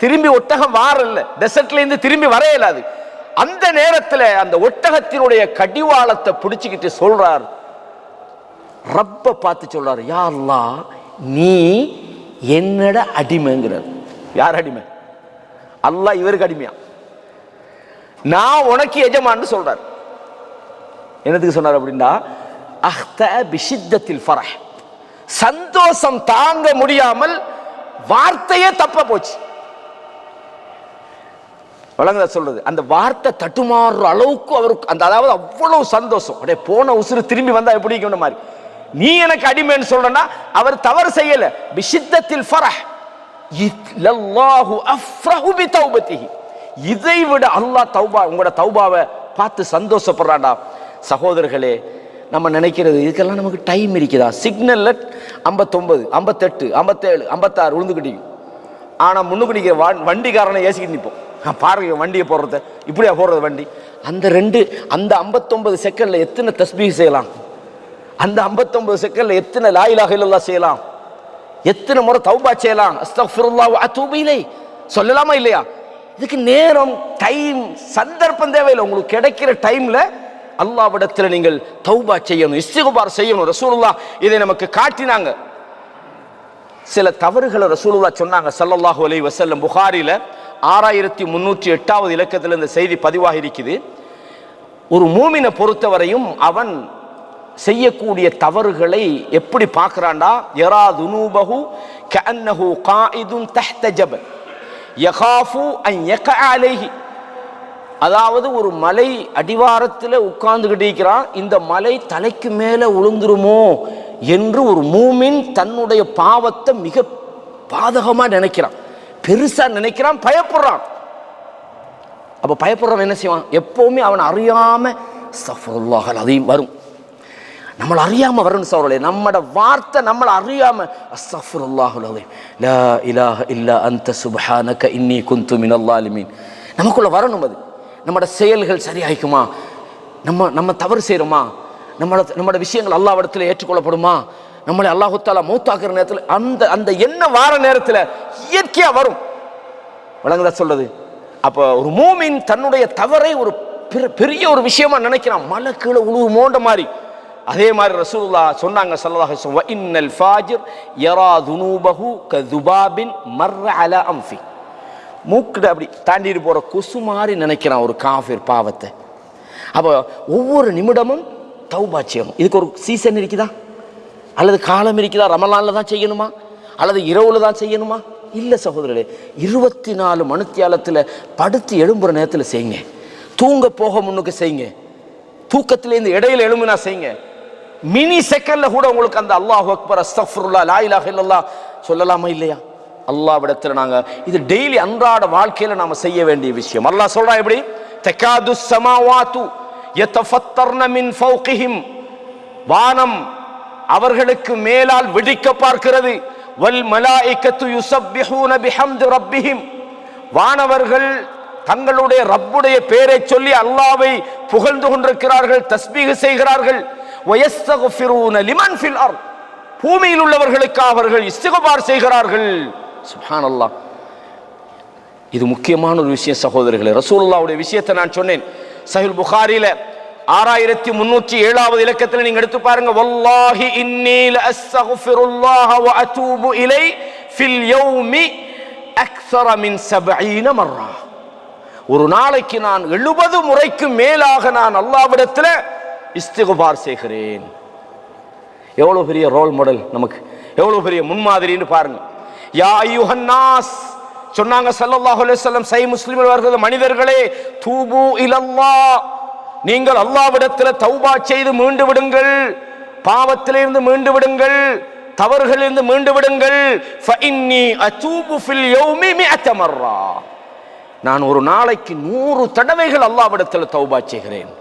திரும்பி ஒட்டகம் வாரல்ல, டெசர்ட்ல இருந்து திரும்பி வர இயலாது. அந்த நேரத்தில் அந்த ஒட்டகத்தினுடைய கடிவாளத்தை பிடிச்சுக்கிட்டு சொல்றார், ரப்ப பார்த்து சொல்றாரு, யா அல்லாஹ் நீ என்னோட அடிமைங்கிறார். யார் அடிமை? அல்லாஹ் இவருக்கு அடிமையா, நான் உனக்கு எஜமான்னு சொல்றார். என்னதுக்கு சொன்னார் அப்படின்னா, அஹ்த பிஷித்தத்தில் ஃபரஹ், சந்தோஷம் தாங்க முடியாமல் வார்த்தையே தப்ப போச்சு. வழங்குதா சொல்றது, அந்த வார்த்தை தட்டுமாறுற அளவுக்கு அவருக்கு அந்த, அதாவது அவ்வளவு சந்தோஷம். அப்படியே போன உசுறு திரும்பி வந்தா எப்படி இருக்கின்ற மாதிரி, நீ எனக்கு அடிமைன்னு சொல்றனா, அவர் தவறு செய்யல. பிஷித்தத்தில் ஃபரஹ் லல்லாஹு அஃப்ரஹு பி தௌபத்திஹி, இதை விட அல்லாஹ் தௌபா, உங்களோட தௌபாவை பார்த்து சந்தோஷப்படுறாண்டா. சகோதரர்களே, நம்ம நினைக்கிறது இதுக்கெல்லாம் நமக்கு டைம் இருக்குதா? சிக்னல்ல 59, 58, 57, 56 விழுந்துக்கிட்டீங்க. ஆனா முன்னுக்கு நிற்கிற வண்டிக்காரனை ஏசிக்கிட்டு நிற்போம். பாருங்க வண்டியை போடுறத, இப்படியா போடுறது வண்டி. அந்த 59 செகண்ட்ல எத்தனை தஸ்பீஹ் செய்யலாம், அந்த 59 செகண்ட்ல எத்தனை லா இலாஹ இல்லல்லாஹ் செய்யலாம், எத்தனை முறை தௌபா செய்யலாம், அஸ்தக்ஃபிருல்லாஹ் வ அத்தூபு இலைஹ் சொல்லலாமா இல்லையா? இதுக்கு நேரம், டைம், சந்தர்ப்பம் தேவையில்லை. உங்களுக்கு கிடைக்கிற டைம்ல அல்லாஹ்விடத்தில் நீங்கள் தௌபா செய்யணும், இஸ்திக்பார் செய்யணும். ரசூலுல்லாஹ் இதை நமக்கு காட்டினாங்க. சில தவறுகளை ரசூலுல்லாஹ் சொன்னாங்க ஸல்லல்லாஹு அலைஹி வஸல்லம். புகாரில 6308வது இலக்கத்தில் இந்த செய்தி பதிவாக இருக்குது. ஒரு மூமினை பொறுத்தவரையும் அவன் செய்யக்கூடிய தவறுகளை எப்படி பார்க்கிறான்டா, யரா துனூபஹு கஅன்னஹு காயிதுன் தஹ்த ஜபல் யகாஃபு அன் யகஅ அலைஹி, அதாவது ஒரு மலை அடிவாரத்தில் உட்கார்ந்துகிட்டு இருக்கிறான், இந்த மலை தலைக்கு மேலே விழுந்துருமோ என்று ஒரு மூமின் தன்னுடைய பாவத்தை மிக பாதகமாக நினைக்கிறான், பெருசா நினைக்கிறான், பயப்படுறான். அப்ப பயப்படுறவன் என்ன செய்வான்? எப்பவுமே அவன் அறியாம அஸ்தக்ஃபிருல்லாஹ் அலீம் வரும், நம்மளை அறியாம வரணும் சகோதரர்களே. நம்மட வார்த்தை நம்மளை அறியாம அஸ்தக்ஃபிருல்லாஹ் அலீம் லா இலாஹ இல்லா அன்த சுப்ஹானக இன்னி குன்து மினல் ஸாலிமீன் நமக்குள்ள வரணும். அது நம்மட செயல்கள் சரியாயிக்குமா, நம்ம தவறு செய்யறோமா, நம்மளோட விஷயங்கள் அல்லாஹ்விடத்தில் ஏற்றுக்கொள்ளப்படுமா, நம்மளை அல்லாஹு தஆலா மௌத்தாக்குற நேரத்தில் அந்த என்ன வார நேரத்தில் இயற்கையா வரும். வழங்குதா சொல்றது. அப்ப ஒரு மூமின் தன்னுடைய தவறை ஒரு பெரிய ஒரு விஷயமா நினைக்கிறான், மலை கீழே உழுவுமோன்ற மாதிரி. அதே மாதிரி ரசூலுல்லாஹ் சொன்னாங்க ஸல்லல்லாஹு அலைஹி வஸல்லம், இன்னல் ஃபாஜிர் யரா துனூபஹு கதுபாபின் மர்ர அலா அன்ஃபி, மூக்கிட அப்படி தாண்டிட்டு போற கொசு மாதிரி நினைக்கிறான் ஒரு காஃபிர் பாவத்தை. அப்போ ஒவ்வொரு நிமிடமும் தௌபா செய்யணும். இதுக்கு ஒரு சீசன் இருக்குதா, அல்லது காலம் இருக்குதா? ரமலான்ல தான் செய்யணுமா, அல்லது இரவுல தான் செய்யணுமா? இல்லை சகோதரர்களே, 24 மணித்தியாலத்தில் படுத்து எழும்புற நேரத்தில் செய்யுங்க, தூங்க போக முன்னுக்கு செய்யுங்க, தூக்கத்திலேருந்து இடையில எழும்புனா செய்யுங்க. மினி செகண்ட்ல கூட உங்களுக்கு அந்த அல்லாஹு அக்பர் அஸ்தக்ஃபிருல்லாஹ் லா இலாஹ இல்லல்லாஹ் சொல்லலாமா இல்லையா? அல்லாஹ்விடத்தில் நாங்க இது டெய்லி அன்றாட வாழ்க்கையில நாம செய்ய வேண்டிய விஷயம். அல்லாஹ் சொல்றான் எப்படி, தகாது ஸமாவாத்து யதஃபத்தர்ன மின் ஃபௌகிஹிம், வானம் அவர்களுக்கு மேலால் வெடிக்க பார்க்கிறது. வல் மலாயிகத்து யுஸப்பிஹூன பிஹம்தி ரப்பிஹிம், வானவர்கள் தங்களுடைய ரப்புடைய பெயரை சொல்லி அல்லாஹ்வை புகழ்ந்து கொண்டிருக்கிறார்கள், தஸ்பீஹ் செய்கிறார்கள். வயஸ்தக்ஃபிரூன லிமன் ஃபில் அர்த், பூமியில் உள்ளவர்களுக்கு அவர்கள் இஸ்திக்பார் செய்கிறார்கள். சுப்ஹானல்லாஹ். இது முக்கியமான ஒரு விஷயம் சகோதரர்களே. ரசூலுல்லாஹ்வுடைய விஷயத்தை நான் சொன்னேன். சஹீஹ் புகாரில 6307வது இலக்கத்தில் நீங்க எடுத்து பாருங்க, வல்லாஹி இன்னி லஅஸ்தக்ஃபிருல்லாஹ வ அதூபு இலை ஃபில் யௌமி அக்ஸர மின் 70 மர்ரா, ஒரு நாளைக்கு நான் 70 முறைக்கு மேலாக நான் அல்லாஹ்விடத்தில் இஸ்திக்பார் செய்கிறேன். எவ்வளவு பெரிய ரோல் மாடல் நமக்கு, எவ்வளவு பெரிய முன்மாதிரின்னு பாருங்க. யா அய்யுஹன் நாஸ் சொன்னாங்க ஸல்லல்லாஹு அலைஹி வஸல்லம், சஹீஹ் முஸ்லிமில் வருகிறது, மனிதர்களே தூபு இலல்லாஹ், நீங்கள் அல்லாஹ்விடத்தில் தௌபா செய்து மீண்டு விடுங்கள், பாவத்திலிருந்து மீண்டு விடுங்கள், தவறுகளிலிருந்து மீண்டு விடுங்கள். ஃபஇன்னி அதூபு ஃபில் யௌமி 100 மர்ரா, நான் ஒரு நாளைக்கு 100 தடவைகள் அல்லாஹ்விடத்தில் தௌபா செய்கிறேன்.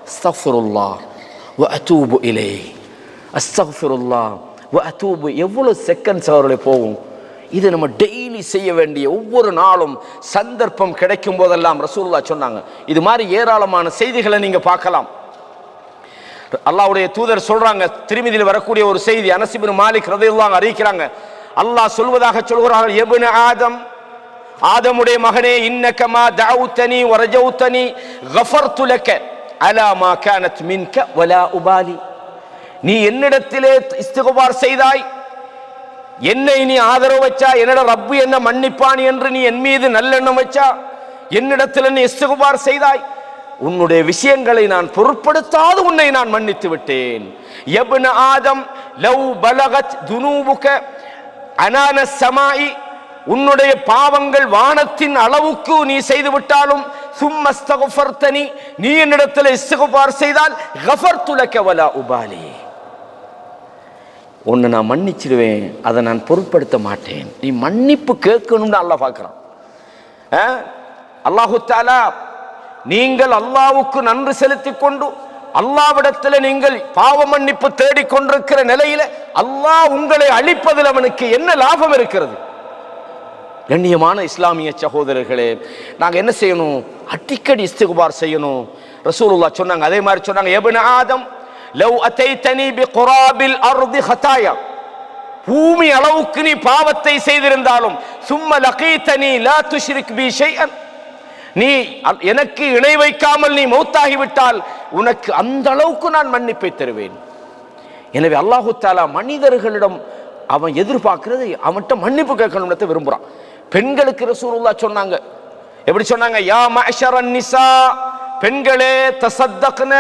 அஸ்தக்ஃபிருல்லாஹ் வ அதூபு இலைஹி, அஸ்தக்ஃபிருல்லாஹ் வ அதூபு. எவ்வளவு செகண்ட்ஸ் அவர்களே போகும், இது நம்ம டெய்லி செய்ய வேண்டிய, ஒவ்வொரு நாளும் சந்தர்ப்பம் கிடைக்கும் போதெல்லாம் ரசூலுல்லாஹ் சொன்னாங்க. இது மாதிரி ஏராளமான செய்திகளை நீங்க பார்க்கலாம். அல்லாஹ்வுடைய தூதர் சொல்றாங்க, திருமிதியில் வரக்கூடிய ஒரு செய்தி, அனஸ் இப்னு மாலிக் ரலியல்லாஹு அறிவிக்கிறாங்க, அல்லாஹ் சொல்வதாக சொல்கிறார்கள், இப்னு ஆதம், ஆதமுடைய மகனே, இன்னக மா தஅவுதனி வ ரஜௌதனி கஃபர்து லக அலா மா கானத் மின்க வலா உபாலி. நீ என்னிடத்திலே இஸ்திக்பார் செய்தாய், என்னை நீ ஆதரவு வச்சா, என்னோட ரப்பு என்ன மன்னிப்பான் என்று நீ என் மீது நல்லெண்ணம் வச்சா, என்னிடத்தில் நீ இஸ்திக்பார் செய்தாய், உன்னுடைய விஷயங்களை நான் பொருட்படுத்தாது உன்னை நான் மன்னித்து விட்டேன். யப்ன ஆதம் லவ் பலகத் துனூபுக அனான ஸமாஇ, உன்னுடைய பாவங்கள் வானத்தின் அளவுக்கு நீ செய்து விட்டாலும், சும்மஸ்தக்ஃபர்தனி, நீ என்னிடத்தில் இஸ்திக்பார் செய்தால், கஃபர்து லக வலா உபாலி, உன்னை நான் மன்னிச்சிடுவேன், அதை நான் பொருட்படுத்த மாட்டேன். நீ மன்னிப்பு கேட்கணும்னு அல்லாஹ் பார்க்கிறான். அல்லாஹு தஆலா, நீங்கள் அல்லாஹ்வுக்கு நன்றி செலுத்திக் கொண்டு அல்லாஹ்விடத்தில் நீங்கள் பாவ மன்னிப்பு தேடிக்கொண்டிருக்கிற நிலையில அல்லாஹ் உங்களை அழிப்பதில் அவனுக்கு என்ன லாபம் இருக்கிறது? கண்ணியமான இஸ்லாமிய சகோதரர்களே, நாங்க என்ன செய்யணும்? அடிக்கடி இஸ்திக்பார் செய்யணும். ரசூலுல்லாஹ் சொன்னாங்க, அதே மாதிரி சொன்னாங்க, இப்னு ஆதம் லவ் அதைதனி பிகுராபில் அர்தி ஹதாயா, பூமி அளவுக்கு நீ பாவத்தை செய்திருந்தாலும், சும்ம லகீதனி லா துஷ்ரிக் பி ஷைஅன், நீ எனக்கு இணை வைக்காமல் நீ மௌத்தாகிவிட்டால் உனக்கு அந்த அளவுக்கு நான் மன்னிப்பை தருவேன். எனவே அல்லாஹு தஆலா மனிதர்களிடம் அவன் எதிர்பார்க்கிறது, அவன்கிட்ட மன்னிப்பு கேட்கணும்னு விரும்புறான். பெண்களுக்கு ரசூலுல்லாஹ் சொன்னாங்க, எப்படி சொன்னாங்க? யா மஅஷரன் நிசா, பெண்களே, தஸத்தக்ன,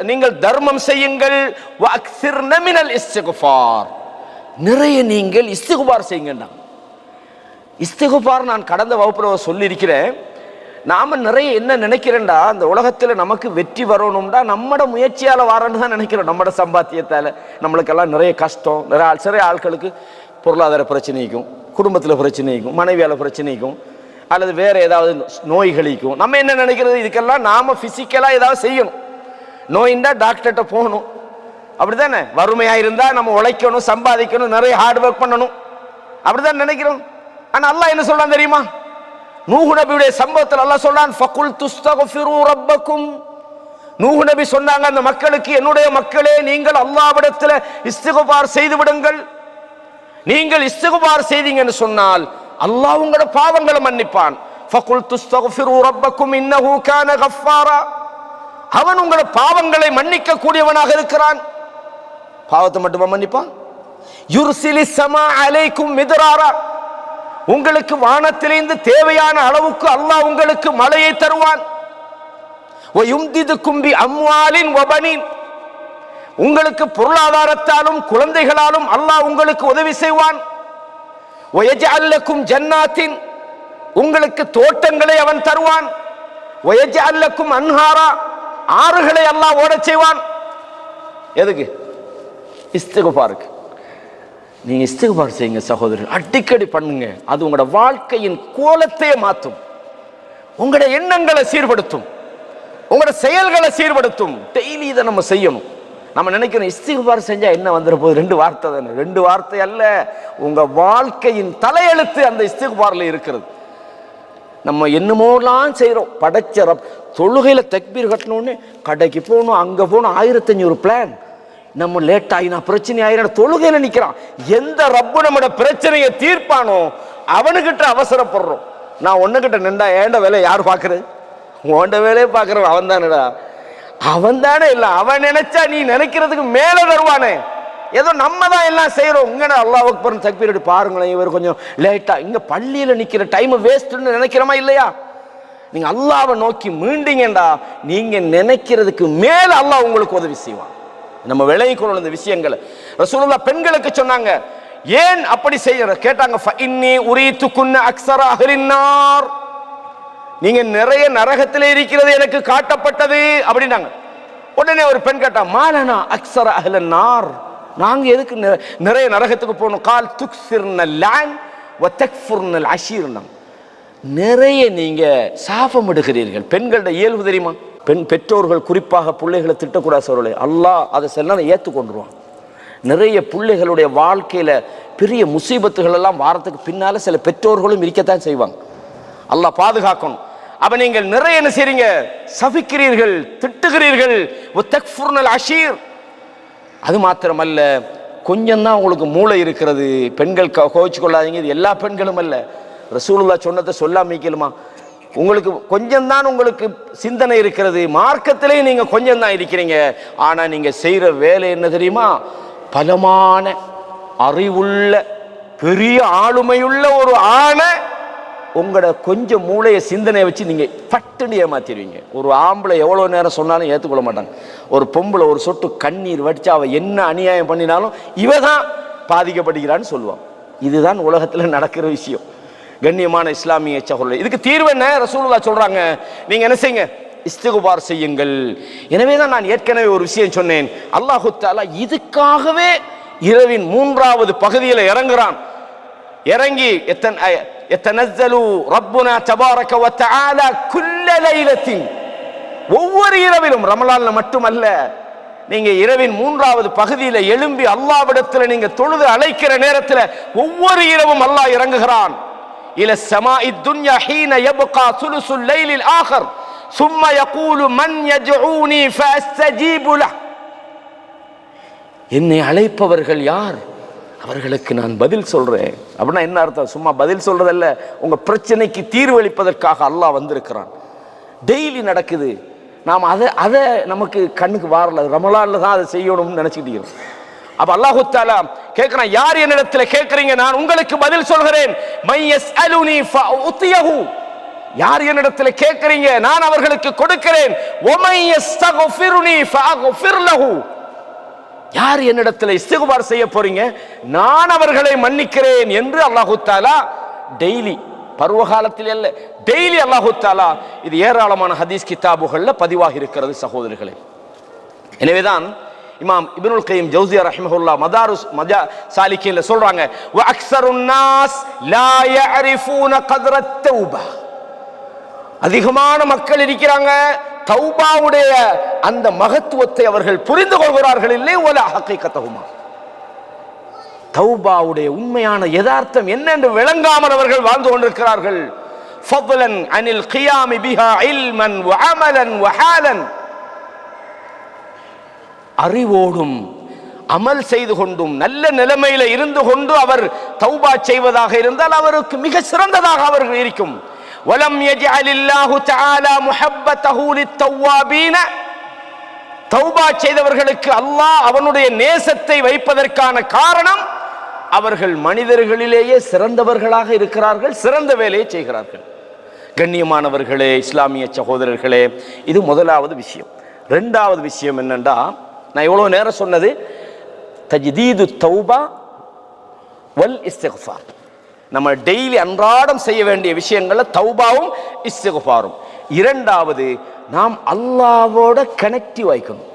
நீங்கள் தர்மம் செய்யுங்கள், வ அக்ஸிர்ன மினல் இஸ்திக்ஃபார், நிறைய நீங்கள் இஸ்திக்பார் செய்யுங்கடா. இஸ்திக்பார் நான் கடந்த வகுப்புல சொல்லி இருக்கிறேன். நாம நிறைய என்ன நினைக்கிறேன்டா, அந்த உலகத்துல நமக்கு வெற்றி வரணும்டா நம்மட முயற்சியால வரணும்னு தான் நினைக்கிறோம். நம்மட சம்பாத்தியத்தால நம்மளுக்கெல்லாம் நிறைய கஷ்டம், நிறைய ஆட்களுக்கு பொருளாதார பிரச்சனைக்கும், குடும்பத்தில் பிரச்சனைக்கும், மனைவியால பிரச்சனைக்கும், அல்லது வேற ஏதாவது நோய்களிக்கும் நம்ம என்ன நினைக்கிறது? இதுக்கெல்லாம் நாம பிசிக்கலா ஏதாவது செய்யணும். நோயின்டா டாக்டர்கிட்ட போகணும், அப்படித்தானே? வறுமையா இருந்தா நம்ம உழைக்கணும், சம்பாதிக்கணும், நிறைய ஹார்ட் ஒர்க் பண்ணணும், அப்படிதான் நினைக்கிறோம். ஆனா அல்லாஹ் என்ன சொல்றான் தெரியுமா? நூஹ் நபியுடைய சம்பவத்தில் அல்லாஹ் சொல்றான், ஃபகுல் துஸ்தக்ஃபிரு ரப்பக்கும், நூஹ் நபி சொன்னாங்க அந்த மக்களுக்கு, என்னுடைய மக்களே, நீங்கள் அல்லாஹ்விடத்தில் இஸ்திக்பார் செய்து விடுங்கள். நீங்கள் இஸ்திக்பார் செய்தீங்கன்னு சொன்னால் அல்லாஹ் உங்களோட பாவங்களை மன்னிப்பான். ஃபகுல் துஸ்தக்ஃபிரு ரப்பக்கும் இன்னஹு கான கஃபாரா, அவன் உங்களோட பாவங்களை மன்னிக்க கூடியவனாக இருக்கிறான். பாவத்தை மட்டுமா மன்னிப்பான்? யுர்சிலிஸ் ஸமா அலைக்கும் மித்ராரா, உங்களுக்கு வானத்திலிருந்து தேவையான அளவுக்கு அல்லாஹ் உங்களுக்கு மழையை தருவான். வயும்திதுக்கும் பி அம்வாலின் வபனீன், உங்களுக்கு பொருளாதாரத்தாலும் குழந்தைகளாலும் அல்லாஹ் உங்களுக்கு உதவி செய்வான். வயஜஅல் லக்கும் ஜன்னாத்தின், உங்களுக்கு தோட்டங்களை அவன் தருவான். வயஜஅல் லக்கும் அன்ஹாரா, ஆறுகளை அல்லாஹ் ஓடச் செய்வான். எதுக்கு? இஸ்திக்பாருக்கு. நீங்க இஸ்திக்பார் செய்யுங்க சகோதரர், அடிக்கடி பண்ணுங்க. அது உங்களோட வாழ்க்கையின் கோலத்தையே மாற்றும், உங்களோட எண்ணங்களை சீர்படுத்தும், உங்களோட செயல்களை சீர்படுத்தும். டெய்லி இதை நம்ம செய்யணும். நம்ம நினைக்கிறோம் இஸ்திக்பார் செஞ்சா என்ன வந்துட போகுது? 2 வார்த்தை தானே. 2 வார்த்தை அல்ல, உங்க வாழ்க்கையின் தலையெழுத்து அந்த இஸ்திக்பார்ல இருக்கிறது. நம்ம என்னமோலாம் செய்யறோம். படைச்ச ரப், தொழுகையில தக்பீர் கட்டணும்னு கடைக்கு போகணும், அங்க போகணும், 1500 பிளான். நம்ம லேட் ஆகினா பிரச்சனை ஆகினா தொழுகையில நிக்கிறான். எந்த ரப்பு நம்மட பிரச்சனையை தீர்ப்பானோ அவனுக்கிட்ட அவசரப்படுறோம். நான் ஒன்னுகிட்ட நின்றா ஏண்ட வேலை யார் பாக்குறது? உண்ட வேலையை பாக்குறவன் அவன் தானடா. அவன் தானே இல்லை, அவன் நினைச்சா நீ நினைக்கிறதுக்கு மேல தருவானே. ஏதோ நம்ம தான் எல்லாம் செய்யறோம். இங்க அல்லாஹ் அக்பர் தக்பீர் எடுத்து பாருங்களேன், இவர் கொஞ்சம் லேட்டா இங்க பள்ளியில நிக்கிற டைம் வேஸ்ட்னு நினைக்கிறோமா இல்லையா? நீங்க அல்லாஹ்வை நோக்கி மீண்டீங்கடா, நீங்க நினைக்கிறதுக்கு மேல அல்லாஹ் உங்களுக்கு உதவி செய்வான். நம்ம விலகிக் கொள்ளணும் இந்த விஷயங்களை. ரசூலுல்லாஹ் பெண்களுக்கு சொன்னாங்க, ஏன் அப்படி செய்யற கேட்டாங்க. ஃபஇன்னி உரீதுகுன்ன அக்ஸர அஹ்லின் நார், நீங்க நிறைய நரகத்திலே இருக்கிறது எனக்கு காட்டப்பட்டது அப்படின்னாங்க. உடனே ஒரு பெண் கேட்டா, மாலனா அக்ஸர அஹ்லின் நார், நாங்க எதுக்கு நிறைய நரகத்துக்கு போகணும்? கால் துக்ஸிர்னல் லான் வ தக்ஃபுர்னல் அஷீர்னாங்க. நிறைய நீங்க சாபம் எடுக்கிறீர்கள். பெண்களோட இயல்பு தெரியுமா? பெற்றோர்கள் குறிப்பாக பிள்ளைகளை திட்டக்கூடாது சொல்ல, அல்லாஹ் அதை செல்ல ஏற்றுக்கொண்டுருவான். நிறைய பிள்ளைகளுடைய வாழ்க்கையில பெரிய முசீபத்துகள் எல்லாம் வாரத்துக்கு பின்னால சில பெற்றோர்களும் இருக்கத்தான் செய்வாங்க. அல்லாஹ் பாதுகாக்கணும். அப்ப நீங்கள் நிறைய என்ன செய்றீங்க? சபிக்கிறீர்கள், திட்டுகிறீர்கள். அஷீர். அது மாத்திரமல்ல, கொஞ்சம் தான் உங்களுக்கு மூளை இருக்கிறது. பெண்கள் கோவிச்சு கொள்ளாதீங்க, இது எல்லா பெண்களும் அல்ல. ரசூலுல்லாஹ் சொன்னதை சொல்லாம கேளுமா? உங்களுக்கு கொஞ்சம் தான் உங்களுக்கு சிந்தனை இருக்கிறது, மார்க்கத்திலே நீங்க கொஞ்சம் தான் இருக்கிறீங்க. ஆனா நீங்க செய்யற வேலை என்ன தெரியுமா? பலமான அறிவுள்ள பெரிய ஆளுமையுள்ள ஒரு ஆணை உங்களோட கொஞ்சம் மூளைய சிந்தனையை வச்சு நீங்க பட்டுன்னு ஏமாத்திடுவீங்க. ஒரு ஆம்பளை எவ்வளவு நேரம் சொன்னாலும் ஏற்றுக்கொள்ள மாட்டாங்க. ஒரு பொம்பளை ஒரு சொட்டு கண்ணீர் வடிச்சு அவ என்ன அநியாயம் பண்ணினாலும் இவதான் பாதிக்கப்படுகிறான்னு சொல்லுவான். இதுதான் உலகத்துல நடக்கிற விஷயம். கண்ணியமான இஸ்லாமிய சகோதரர்களே, இதுக்கு தீர்வு என்ன? ரசூலுல்லாஹ் சொல்றாங்க, நீங்க என்ன செய்யுங்க? இஸ்திக்பார் செய்யுங்கள். எனவே தான் நான் ஏற்கனவே ஒரு விஷயம் சொன்னேன். அல்லாஹு தஆலா இதுக்காகவே இரவின் 3வது பகுதியில் இறங்குறான். இறங்கி எத்தனஸ்ஸலு ரப்புனா தபாரக வ தஆலா குல்ல லைலத்தின், ஒவ்வொரு இரவிலும், ரமலான்ல மட்டுமல்ல, நீங்க இரவின் 3வது பகுதியில் எழும்பி அல்லாஹ்விடத்தில் நீங்க தொழுது அழைக்கிற நேரத்தில் ஒவ்வொரு இரவும் அல்லாஹ் இறங்குகிறான். இல ஸமாஇ துன்யா ஹீன யப்கா சுலுசுல் லைலில் ஆகர் ثم يقول من يدعوني فاستجيب له. என்னை அழைப்பவர்கள் யார்? அவர்களுக்கு நான் பதில் சொல்றேன். அப்படின்னா என்ன அர்த்தம்? சும்மா பதில் சொல்றதல்ல, உங்க பிரச்சனைக்கு தீர்வளிப்பதற்காக அல்லாஹ் வந்திருக்கிறான். டெய்லி நடக்குது. நாம் அதை நமக்கு கண்ணுக்கு வாரல, ரமலான்ல தான் அதை செய்யணும்னு நினைச்சுக்கிட்டு இருக்கோம். அப்ப அல்லாஹு தஆலா கேட்கிறான், யார் என்னிடத்துல கேட்கறீங்க, நான் உங்களுக்கு பதில் சொல்கிறேன். மை யஸ்அலுனி ஃபஉதியஹு, யார் என்னிடத்துல கேட்கறீங்க நான் அவர்களுக்கு கொடுக்கிறேன். வமை யஸ்தக்ஃபிருனி ஃபஅக்ஃபிர் லஹு, யார் என்னிடத்துல இஸ்திக்பார் செய்ய போறீங்க நான் அவர்களை மன்னிக்கிறேன் என்று அல்லாஹு தஆலா டெய்லி, பருவ காலத்தில் அல்ல, டெய்லி அல்லாஹு தஆலா இது ஏராளமான ஹதீஸ் கிதாபுகள்ல பதிவாகி இருக்கிறது சகோதரர்களே. எனவேதான் இமாம் இப்னுல் கய்யிம் ஜௌஸியா ரஹிமஹுல்லாஹ் மதாரிஸ் சாலிகீன்ல சொல்றாங்க, வ அக்ஸருன் நாஸ் லா யஅரிஃபூன கத்ரத் தௌபா, அதிகமான மக்கள் இருக்கிறாங்க, தௌபாவுடைய அந்த மகத்துவத்தை அவர்கள் புரிந்து கொள்கிறார்கள் இல்லை, வல ஹகீகத்தஹுமா, தௌபாவுடைய உண்மையான யதார்த்தம் என்ன என்று விளங்காமல் அவர்கள் வாழ்ந்து கொண்டிருக்கிறார்கள். ஃபضலன் அனில் கியாமி பிஹா இல்மன் வ அமலன் வ ஹாலன், அறிவோடும் அமல் செய்து கொண்டும் நல்ல நிலைமையில இருந்து கொண்டு அவர் தௌபா செய்வதாக இருந்தால் அவருக்கு மிக சிறந்ததாக அவர்கள் இருக்கும். வலம் யஜஅலில்லாஹு தஆலா முஹப்பத்தஹு லித்தவ்வாபீன, தௌபா செய்தவர்களுக்கு அல்லாஹ் அவனுடைய நேசத்தை வைப்பதற்கான காரணம் அவர்கள் மனிதர்களிலேயே சிறந்தவர்களாக இருக்கிறார்கள், சிறந்த வேலையை செய்கிறார்கள். கண்ணியமானவர்களே, இஸ்லாமிய சகோதரர்களே, இது முதலாவது விஷயம். இரண்டாவது விஷயம் என்னன்னா, நான் இவ்வளவு நேரம் சொன்னது தஜ்தீது தௌபா வல் இஸ்திக்ஃபார், நம்ம டெய்லி அன்றாடம் செய்ய வேண்டிய விஷயங்கள்ல தௌபாவும் இஸ்திக்ஃபாரும். இரண்டாவது, நாம் அல்லாஹ்வோட கனெக்டிவ் ஆயிக்கணும்.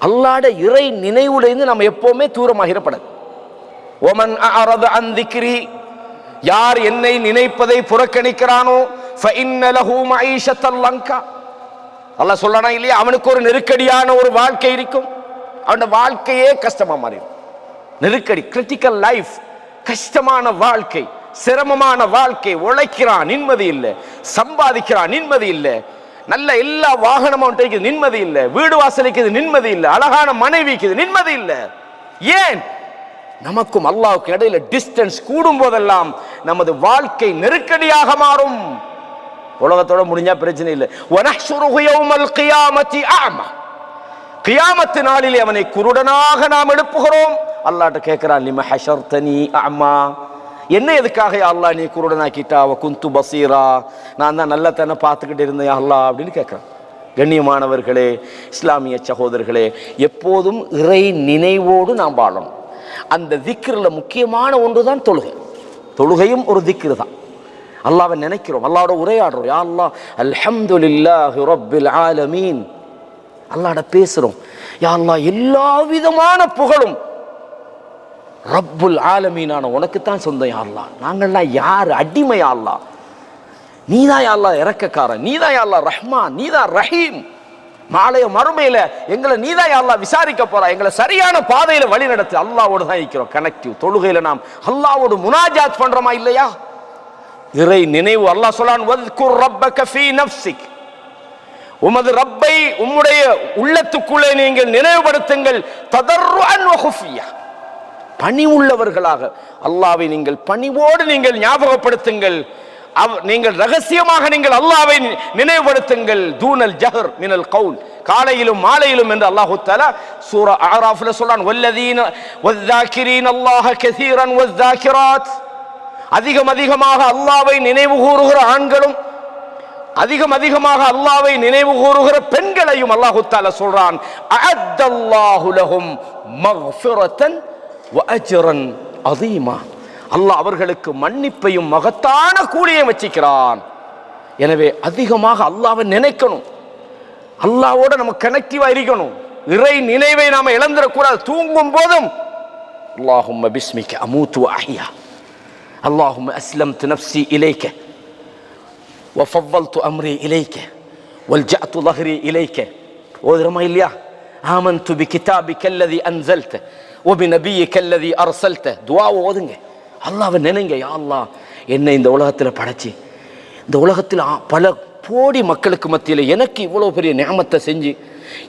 அல்லாஹ்ட இறை நினைவுலேருந்து நம்ம எப்பவுமே தூரமாகிடப்படாது. ஒமன் அஅரத அன் திக்ரி, யார் என்னை நினைப்பதை புறக்கணிக்கிறானோ ஃபஇன்ன லஹு மஈஷத்தல் லங்கா, அல்லாஹ் சொல்றானா இல்லையா, அவனுக்கு ஒரு நெருக்கடியான ஒரு வாழ்க்கை இருக்கும், அவனுடைய வாழ்க்கையே கஷ்டமா மாறிடும். நெருக்கடி, கிரிட்டிக்கல் லைஃப், கஷ்டமான வாழ்க்கை, சிரமமான வாழ்க்கை, உழைக்கிறான் நிம்மதி இல்லை, சம்பாதிக்கிறான் நிம்மதி இல்லை, நல்ல எல்லா வாகனமும் நிம்மதி இல்லை, வீடு வாசலுக்கு நிம்மதி இல்லை, அழகான மனைவிக்கு நிம்மதி இல்லை. ஏன்? நமக்கும் அல்லாஹ்வுக்கு இடையில டிஸ்டன்ஸ் கூடும் போதெல்லாம் நமது வாழ்க்கை நெருக்கடியாக மாறும். உலகத்தோட முடிஞ்சா பிரச்சனை இல்லை. வனஹ்ஷுருஹு யௌமல் கியாமத்தி அஅமா, கியாமத் நாளிலே அவனை குருடனாக நாம் எழுப்புகிறோம். அல்லாஹ்ட்ட கேட்கிறான், லிம ஹஷர்தனி அஅமா, என்ன எதுக்காக யா அல்லாஹ் நீ குருடனாக்கிட்டா, வ குந்து பஸீரா, நான் தான் நல்லதன பார்த்துக்கிட்டு இருந்தேன் யா அல்லாஹ் அப்படின்னு கேட்கிறான். கண்ணியமானவர்களே, இஸ்லாமிய சகோதரர்களே, எப்போதும் இறை நினைவோடு நாம் வாழணும். அந்த திக்ரில் முக்கியமான ஒன்றுதான் தொழுகை. தொழுகையும் ஒரு திக்ரு தான். அல்லாஹ்வை நினைக்கிறோம், அல்லாஹ்வோட உரையாடுறோம். யா அல்லாஹ் அல்ஹம்துலில்லாஹி ரப்பில் ஆலமீன், அல்லாஹ்ட பேசுறோம். யா அல்லாஹ் எல்லா விதமான புகழும் ரப்புல் ஆலமீனான உனக்கு தான் சொந்தம். யா அல்லாஹ் நாங்கள்லாம் யார்? அடிமை. யா அல்லாஹ் நீதான் யா அல்லாஹ் இரக்கக்காரன், நீதான் யா அல்லாஹ் ரஹ்மான், நீதான் ரஹீம். மாலைய மறுமையில எங்களை நீதான் யா அல்லாஹ் விசாரிக்க போறா, எங்களை சரியான பாதையில வழி நடத்து. அல்லாஹ்வோடு தான் இருக்கிறோம் கனெக்டிவ். தொழுகையில நாம் அல்லாஹ்வோடு முனாஜாத் பண்றோமா இல்லையா? இறை நினைவு. அல்லாஹ் சொல்றான், வத்குர் ரப்பக ஃபீ நஃப்ஸிக், உமது ரப்பை உம்முடைய உள்ளத்துக்குள்ளே நீங்கள் நினைவுபடுத்துங்கள். ததர்ருஅன் வ குஃபியா, பணிவுள்ளவர்களாக அல்லாஹ்வை நீங்கள் பணிவோடு நீங்கள் ஞாபகப்படுத்துங்கள். நீங்கள் ரகசியமாக நீங்கள் அல்லாஹ்வை நினைவுபடுத்துங்கள். தூனல் ஜஹர் மினல் கவுல், காலையிலும் மாலையிலும் என்று அல்லாஹ் தஆலா சூரா அஅராஃப்ல சொல்றான், வல்லதீன வஸ்ஸாகிரீன அல்லாஹ கஸீரன் வஸ்ஸாகிராத், அதிகமாக அல்லாஹ்வை நினைவு கூறுகிற ஆண்களும் அதிகமாக அல்லாஹ்வை நினைவு கூறுகிற பெண்களையும் அல்லாஹ் தஆலா சொல்றான், அஅத்தல்லாஹு லஹும் மக்ஃபிரத்தன் வ அஜ்ரன் அதீமா, அல்லாஹ் அவர்களுக்கு மன்னிப்பையும் மகத்தான கூலியையும் வச்சிக்கிறான். எனவே அதிகமாக அல்லாஹ்வை நினைக்கணும், அல்லாஹ்வோட நம்ம கனெக்டிவா இருக்கணும். இறை நினைவை நாம இழந்துடக்கூடாது. தூங்கும் போதும் அல்லாஹும்ம பிஸ்மிக அமூது வ அஹ்யா, அல்லாஹும்ம அஸ்லம்து நஃப்ஸி இலைக வ ஃபவ்வல்து அம்ரி இலைக வல்ஜஅது ظهري இலைக. ஓதுறமா இல்லையா? ஆமன்து பிகிதாபிக அல்லதி அன்ஸல்த வ பிநபியிக அல்லதி அர்ஸல்த. துஆ ஓதுங்க, அல்லாஹ்வை நினைங்க. யா அல்லாஹ், என்னை இந்த உலகத்தில் படைச்சி இந்த உலகத்தில் பல கோடி மக்களுக்கு மத்தியில் எனக்கு இவ்வளோ பெரிய நியமத்தை செஞ்சு,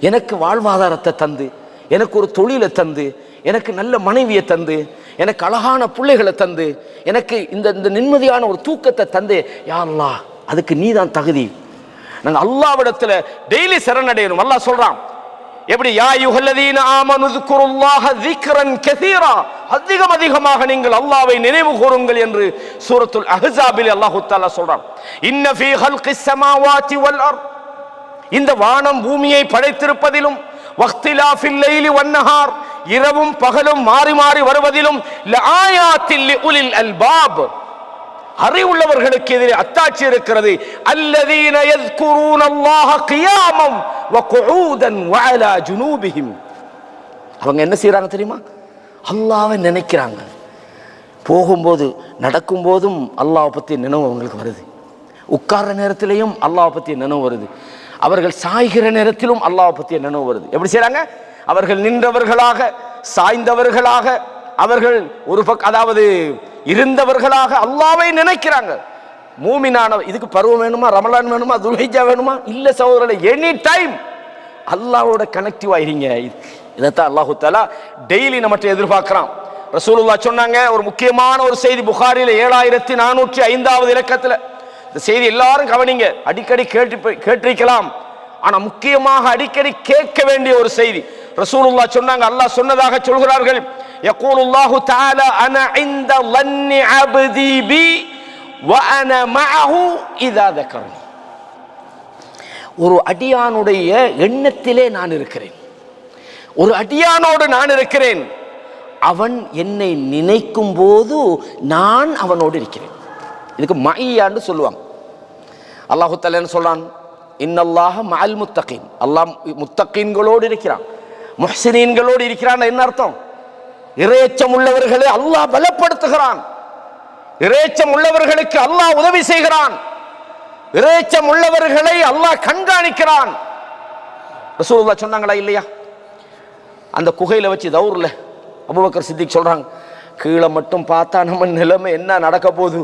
எனக்கு வாழ்வாதாரத்தை தந்து, எனக்கு ஒரு தொழிலை தந்து, எனக்கு நல்ல மனைவியை தந்து, எனக்கு அழகான பிள்ளைகளை தந்து, எனக்கு இந்த நிம்மதியான ஒரு தூக்கத்தை தந்து, யா அல்லாஹ் அதுக்கு நீ தான் தகுதி. நாங்கள் அல்லாஹ்விடத்தில் டெய்லி சரணடையணும். அல்லாஹ் சொல்றான் எப்படி, யா அய்யுஹல்லதீன ஆமனு ذ்குருல்லாஹ ذிக்ரன் கஸீரா, அதிகமாக நீங்கள் அல்லாஹ்வை நினைவு கூறுங்கள் என்று சூரத்துல் அஹ்ஸாபில் அல்லாஹ் தஆலா சொல்றான். இன்ன ஃபீ ஹல்கிஸ் ஸமாவாதி வல் அர்த், இந்த வானம் பூமியை படைத்திருப்பதிலும், வக்திலாஃபில் லைலி வன் நஹார், இரவும் பகலும் மாறி வருவதிலும், லஆயாத்தில் லிஉலில் அல்பாப், அறிவுள்ளவர்களுக்கு எதிரே அத்தாட்சி இருக்கிறது. அல்லதீன யذ்குரூனல்லாஹ கியாமம் வ குஊதன் வ அலா ஜுனூபிஹிம், அவங்க என்ன செய்றாங்க தெரியுமா? அல்லாஹ்வை நினைக்கிறாங்க. போகும்போது நடக்கும் போதும் அல்லாஹ்வை பற்றி நினைவு அவங்களுக்கு வருது. உட்கார்ற நேரத்திலையும் அல்லாஹ்வை பற்றி நினைவு வருது. அவர்கள் சாய்கிற நேரத்திலும் அல்லாஹ்வை பற்றி நினைவு வருது. எப்படி செய்றாங்க? அவர்கள் நின்றவர்களாக, சாய்ந்தவர்களாக, அவர்கள் ஒரு அதாவது இருந்தவர்களாக அல்லாஹ்வை நினைக்கிறாங்க. மூமினான இதுக்கு பருவம் வேணுமா, ரமலான் வேணுமா, துல்ஹிஜ்ஜா வேணுமா? இல்ல சகோதரர்களே, எனி டைம் அல்லாஹ்வோட கனெக்டிவ் ஆயிருங்க. இதைத்தான் அல்லாஹ் தஆலா டெய்லி நம்மகிட்ட எதிர்பார்க்கிறான். ரசூலுல்லாஹ் சொன்னாங்க ஒரு முக்கியமான ஒரு செய்தி, புகாரில 7405வது இலக்கத்துல. இந்த செய்தி எல்லாரும் கவனிங்க, அடிக்கடி கேட்டிருக்கலாம், ஆனா முக்கியமாக அடிக்கடி கேட்க வேண்டிய ஒரு செய்தி. ரசூலுல்லாஹ் சொன்னாங்க, அல்லாஹ் சொன்னதாக சொல்கிறார்கள், யகூலுல்லாஹு தஆலா அனா இன்த ظن عبدي بي وانا معه اذا ذكرني, ஒரு அடியானுடைய எண்ணத்திலே நான் இருக்கிறேன், ஒரு அடியானோடு நான் இருக்கிறேன், அவன் என்னை நினைக்கும் போது நான் அவனோடு இருக்கிறேன். இதுக்கு மய்யான்னு சொல்லுவாங்க. அல்லாஹ் தஆலா என்ன சொல்றான்? இன்னல்லாஹ மஅல் முத்தகீன், அல்லாஹ் முத்தகீன்களோடு இருக்கிறான், முஹ்சினீன்களோடு இருக்கிறான். என்ன அர்த்தம்? இறையச்சம் உள்ளவர்களை அல்லாஹ் பலப்படுத்துகிறான், இறையச்சம் உள்ளவர்களுக்கு அல்லாஹ் உதவி செய்கிறான், இறையச்சம் உள்ளவர்களை அல்லாஹ் கண்காணிக்கிறான். ரசூலுல்லாஹ் சொன்னாங்களா இல்லையா? அந்த குகையில வச்சு தௌர்ல அபூபக்கர் சித்திக் சொல்றாங்க, கீழே மட்டும் பார்த்தா நம்ம நிலைமை என்ன நடக்க போகுது.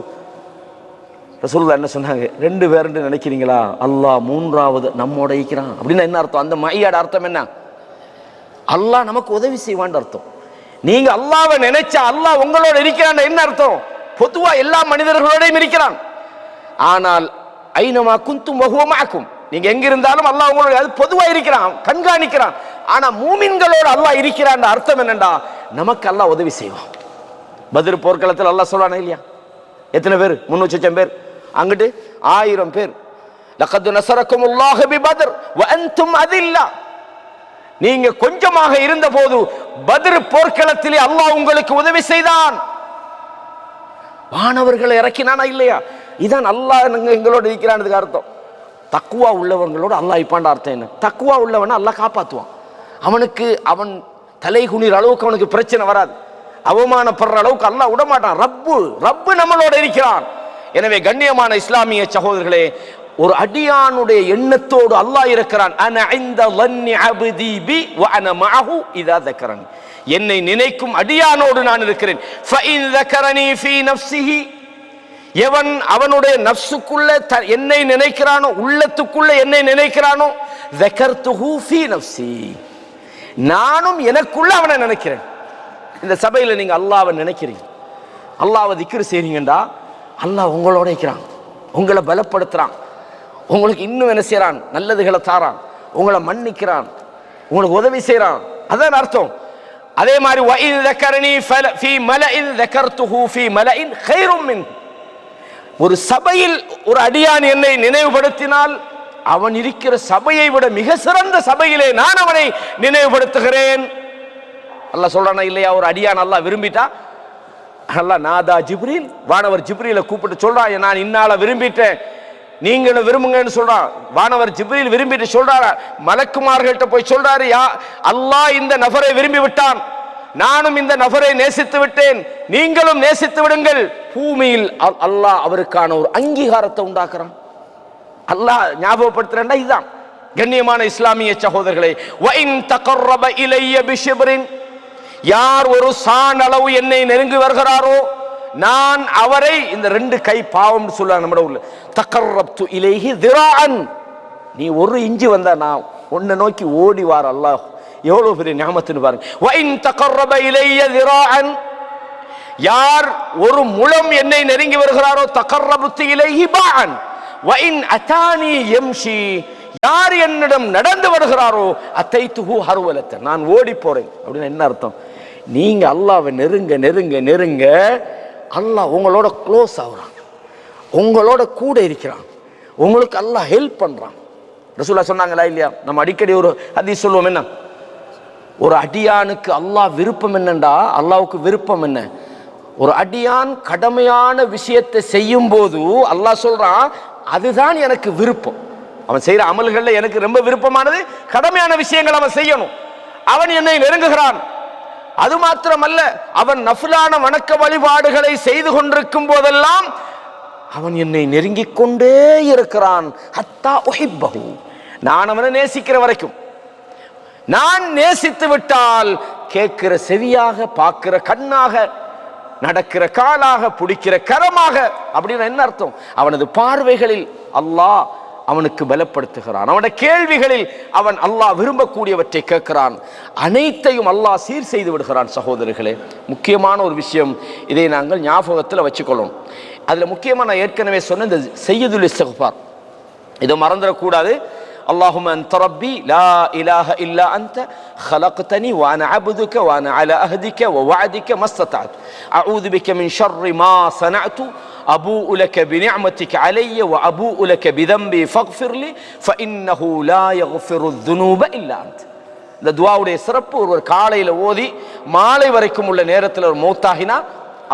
ரசூலுல்லாஹ் என்ன சொன்னாங்க? 2 பேர் நினைக்கிறீங்களா? அல்லாஹ் 3வது நம்மோட இருக்கிறான். அப்படின்னா என்ன அர்த்தம்? அந்த மையாட அர்த்தம் என்ன? அல்லாஹ் நமக்கு உதவி செய்வான்னு அர்த்தம். நீங்க அல்லாஹ்வை நினைச்சா அல்லாஹ் உங்களோட இருக்கிறான் என்ன அர்த்தம்? பொதுவா எல்லா மனிதர்களோடையும் இருக்கிறான். ஆனால் ஐனமா குந்தும் வஹுவ மஅக்கும், நீங்க எங்க இருந்தாலும் அல்லாஹ் உங்களோட, அது பொதுவா இருக்கிறான், கண்காணிக்கிறான். ஆனா மூமின்களோட அல்லாஹ் இருக்கிறான் அர்த்தம் என்னண்டா, நமக்கு அல்லாஹ் உதவி செய்வான். பத்ர் போர்க்களத்தில் அல்லாஹ் சொல்றானே இல்லையா? எத்தனை பேர்? 300 லட்சம் பேர், அங்கிட்டு 1000 பேர். லகத் நஸரகுமுல்லாஹு பிபத்ர் வ அன்தும் அதில்லா, நீங்க கொஞ்சமாக இருந்த போது பத்ர் போர்க்களத்திலே அல்லாஹ் உங்களுக்கு உதவி செய்தான். வானவர்களை இறக்கினானா இல்லையா? இதான் அல்லாஹ் எங்களோடு இருக்கிறான்னு அர்த்தம். தக்குவா உள்ளவங்களோட அல்லாஹ் இப்பாண்ட அர்த்தம் என்ன? தக்குவா உள்ளவனை அல்லாஹ் காப்பாற்றுவான். அவனுக்கு அவன் தலை குனிற அளவுக்கு அவனுக்கு பிரச்சனை வராது, அவமானப்படுற அளவுக்கு அல்லாஹ் விட மாட்டான். ரப்பு நம்மளோட இருக்கிறான். எனவே கண்ணியமான இஸ்லாமிய சகோதரர்களே, ஒரு அடியானுடைய எண்ணத்தோடு அல்லாஹ் இருக்கிறான். அன இன்த ظنி அப்தி பி வ அன மஅஹு இதா ذكرني. என்னை நினைக்கும் அடியானோடு நான் இருக்கிறேன். فإن ذكرني في نفسه, எவன் அவனுடைய நஃப்ஸுக்குள்ள என்னை நினைக்கிறானோ, உள்ளத்துக்குள்ள என்னை நினைக்கிறானோ, ذكرته في نفسي, நானும் எனக்குள்ள அவனை நினைக்கிறேன். இந்த சபையில நீங்க அல்லாஹ்வை நினைக்கிறீங்க, அல்லாஹ்வை திக்ர் செய்றீங்கடா, அல்லாஹ் உங்களோட இருக்கிறான், உங்களை பலப்படுத்துறான், உங்களுக்கு இன்னும் என்ன செய்யறான், நல்லதுகளை தாரான், உங்களை மன்னிக்கிறான், உங்களுக்கு உதவி செய்யறான், அதான் அர்த்தம். அதே மாதிரி وَإِذْ ذَكَرَنِي فِي مَلَئٍ ذَكَرْتُهُ فِي مَلَئٍ خَيْرٌ مِنْهُ. ஒரு சபையில் ஒரு அடியான் என்னை நினைவுபடுத்தினால் அவன் இருக்கிற சபையை விட மிக சிறந்த சபையிலே நான் அவனை நினைவுபடுத்துகிறேன். அல்லாஹ் சொல்றானா இல்லையா? ஒரு அடியான் அல்லாஹ் விரும்பிட்டா, அல்லாஹ் நாதா ஜிப்ரீல், வானவர் ஜிப்ரீலை கூப்பிட்டு சொல்றான், நான் இன்னால விரும்பிட்டேன், நீங்களும் விரும்புங்கன்னு சொல்றான். வானவர் ஜிப்ரீல் விரும்பிட்டு சொல்றாரு, மலக்குமார்கள்ட்ட போய் சொல்றாரு, யா அல்லாஹ் இந்த நபரை விரும்பி விட்டான், நானும் இந்த நபரை நேசித்து விட்டேன், நீங்களும் நேசித்து விடுங்கள். பூமியில் அல்லாஹ் அவருக்கான ஒரு அங்கீகாரத்தை உண்டாக்குறான். அல்லாஹ் ஞாபகப்படுத்துறா. இதுதான் கண்ணியமான இஸ்லாமிய சகோதரர்களே. وَإِن تَقَرَّبَ إِلَيَّ بِشِبْرٍ, யார் ஒரு சான் அளவு என்னை நெருங்கி வருகிறாரோ நான் அவரை, இந்த ரெண்டு கை பாவம் சொல்லுவாங்க நம்ம ஊர்ல, தகர்ரப்து இலைஹி திராஅன், நீ ஒரு இஞ்சி வந்தா நான் உன்னை நோக்கி ஓடி வார். அல்லாஹ் எவ்வளவு பெரிய நியாமத்துன்னு பாருங்க. وَإِن تَقَرَّبَ إِلَيَّ ذِرَاعًا, யார் ஒரு முழம் என்னை நெருங்கி வருகிறாரோ, தகர்ரப்து இலைஹி பாஅன். وَإِن أَتَانِي يَمْشِي, யார் என்னிடம் நடந்து வருகிறாரோ, அத்தைத்துஹு ஹர்வலத்த, நான் ஓடி போறேன். அப்படின்னு என்ன அர்த்தம்? நீங்க அல்லாஹ்வை நெருங்க நெருங்க நெருங்க அல்லாஹ் உங்களோட க்ளோஸ் ஆகுறான், உங்களோட கூட இருக்கிறான், உங்களுக்கு அல்லாஹ் ஹெல்ப் பண்றான். ரசூலுல்லாஹ் சொன்னாங்களா இல்லையா? நம்ம அடிக்கடி ஒரு ஹதீஸ் சொல்லுவோம், என்ன ஒரு அடியானுக்கு அல்லாஹ் விருப்பம் என்னண்டா, அல்லாஹ்வுக்கு விருப்பம் என்ன? ஒரு அடியான் கடமையான விஷயத்தை செய்யும் போது அல்லாஹ் சொல்றான், அதுதான் எனக்கு விருப்பம். அவன் செய்யற அமல்கள்ல எனக்கு ரொம்ப விருப்பமானது கடமையான விஷயங்கள் அவன் செய்யணும், அவன் என்னை நெருங்குகிறான். அது மாத்திரமல்ல, அவன் நஃபிலான வணக்க வழிபாடுகளை செய்து கொண்டிருக்கும் போதெல்லாம் அவன் என்னை நெருங்கிக் கொண்டே இருக்கிறான். ஹத்தா உஹிப்பஹு, நான் அவனை நேசிக்கிற வரைக்கும். நான் நேசித்து விட்டால் கேட்கிற செவியாக, பார்க்கிற கண்ணாக, நடக்கிற காலாக, பிடிக்கிற கரமாக, அப்படின்னு என்ன அர்த்தம்? அவனது பார்வைகளில் அல்லாஹ் அவனுக்கு பலப்படுத்துகிறான், அவனுடைய கேள்விகளில் அவன் அல்லாஹ் விரும்பக்கூடியவற்றை கேட்கிறான், அனைத்தையும் அல்லாஹ் சீர் செய்து விடுகிறான். சகோதரர்களே, முக்கியமான ஒரு விஷயம், இதை நாங்கள் ஞாபகத்தில் வச்சுக்கொள்ளும். அதில் முக்கியமாக நான் ஏற்கனவே சொன்ன இந்த சையதுல் இஸ்திக்ஃபார், இதை மறந்துடக்கூடாது. اللهم أنت ربي لا إله إلا أنت خلقتني وأنا عبدك وأنا على أهدك ووعدك ما استطعت أعوذ بك من شر ما صنعت أبوء لك بنعمتك علي وأبوء لك بذنبي فاغفر لي فإنه لا يغفر الذنوب إلا أنت. இந்த துஆவுடைய சிறப்பு, ஒரு காலையில் ஓதி மாலை வரைக்கும் உள்ள நேரத்தில் ஒரு மௌத்தாகினா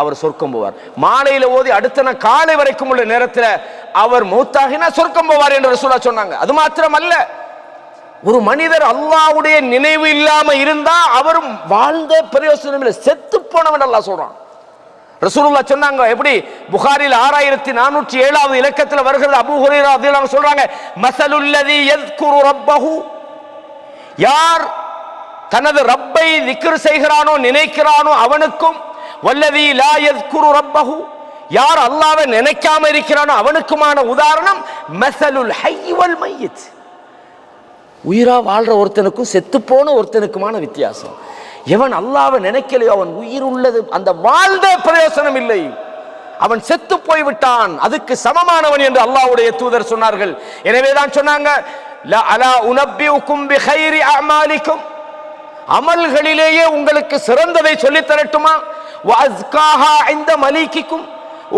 அவர் சொர்க்கம் போவார். மாலையில ஓதி அடுத்த காலை வரைக்கும் உள்ள நேரத்தில் அவர் மௌத்தாகினா சொர்க்கம் போவார் என்று ரசூலுல்லாஹ் சொன்னாங்க. அது மாத்திரமல்ல, ஒரு மனிதர் அல்லாஹ்வுடைய நினைவு இல்லாம இருந்தா அவரும் வாழ்ந்த பிரயோசனம் இல்லை, செத்து போனவன் அல்லாஹ் சொல்றான். ரசூலுல்லாஹ் சொன்னாங்க, எப்படி? புகாரில் 6407வது இலக்கத்தில் வருகிறது. அபூ ஹுரைரா ரலியல்லாஹு அன்ஹு சொல்றாங்க, மஸலுல்லதி யذ்குரு ரப்பஹு, யார் தனது ரப்பை திக்ர் செய்கிறானோ, நினைக்கிறானோ அவனுக்கும், வல்லதி லா யذ்குரு ரப்பஹு, யார் அல்லாஹ்வை நினைக்காம இருக்கிறானோ அவனுக்குமான உதாரணம் மஸலுல் ஹய்ய் வல் மய்யித், உயிரா வாழ்ற ஒருத்தனுக்கும் செத்து போன ஒருத்தனுக்குமான வித்தியாசம். எவன் அல்லாஹ்வை நினைக்கலையோ அவன் உயிர் உள்ளது, அந்த வாழ்ந்த பிரயோசனம் இல்லை, அவன் செத்து போய்விட்டான், அதுக்கு சமமானவன் என்று அல்லாஹ்வுடைய தூதர் சொன்னார்கள். எனவேதான் சொன்னாங்க, அலா உனப்பியுக்கும் பிகைரி அமாலிக்கும், அமல்களிலேயே உங்களுக்கு சிறந்ததை சொல்லித் தரட்டுமா? வஅஸ்காஹா இன்த மலீகிக்கும்,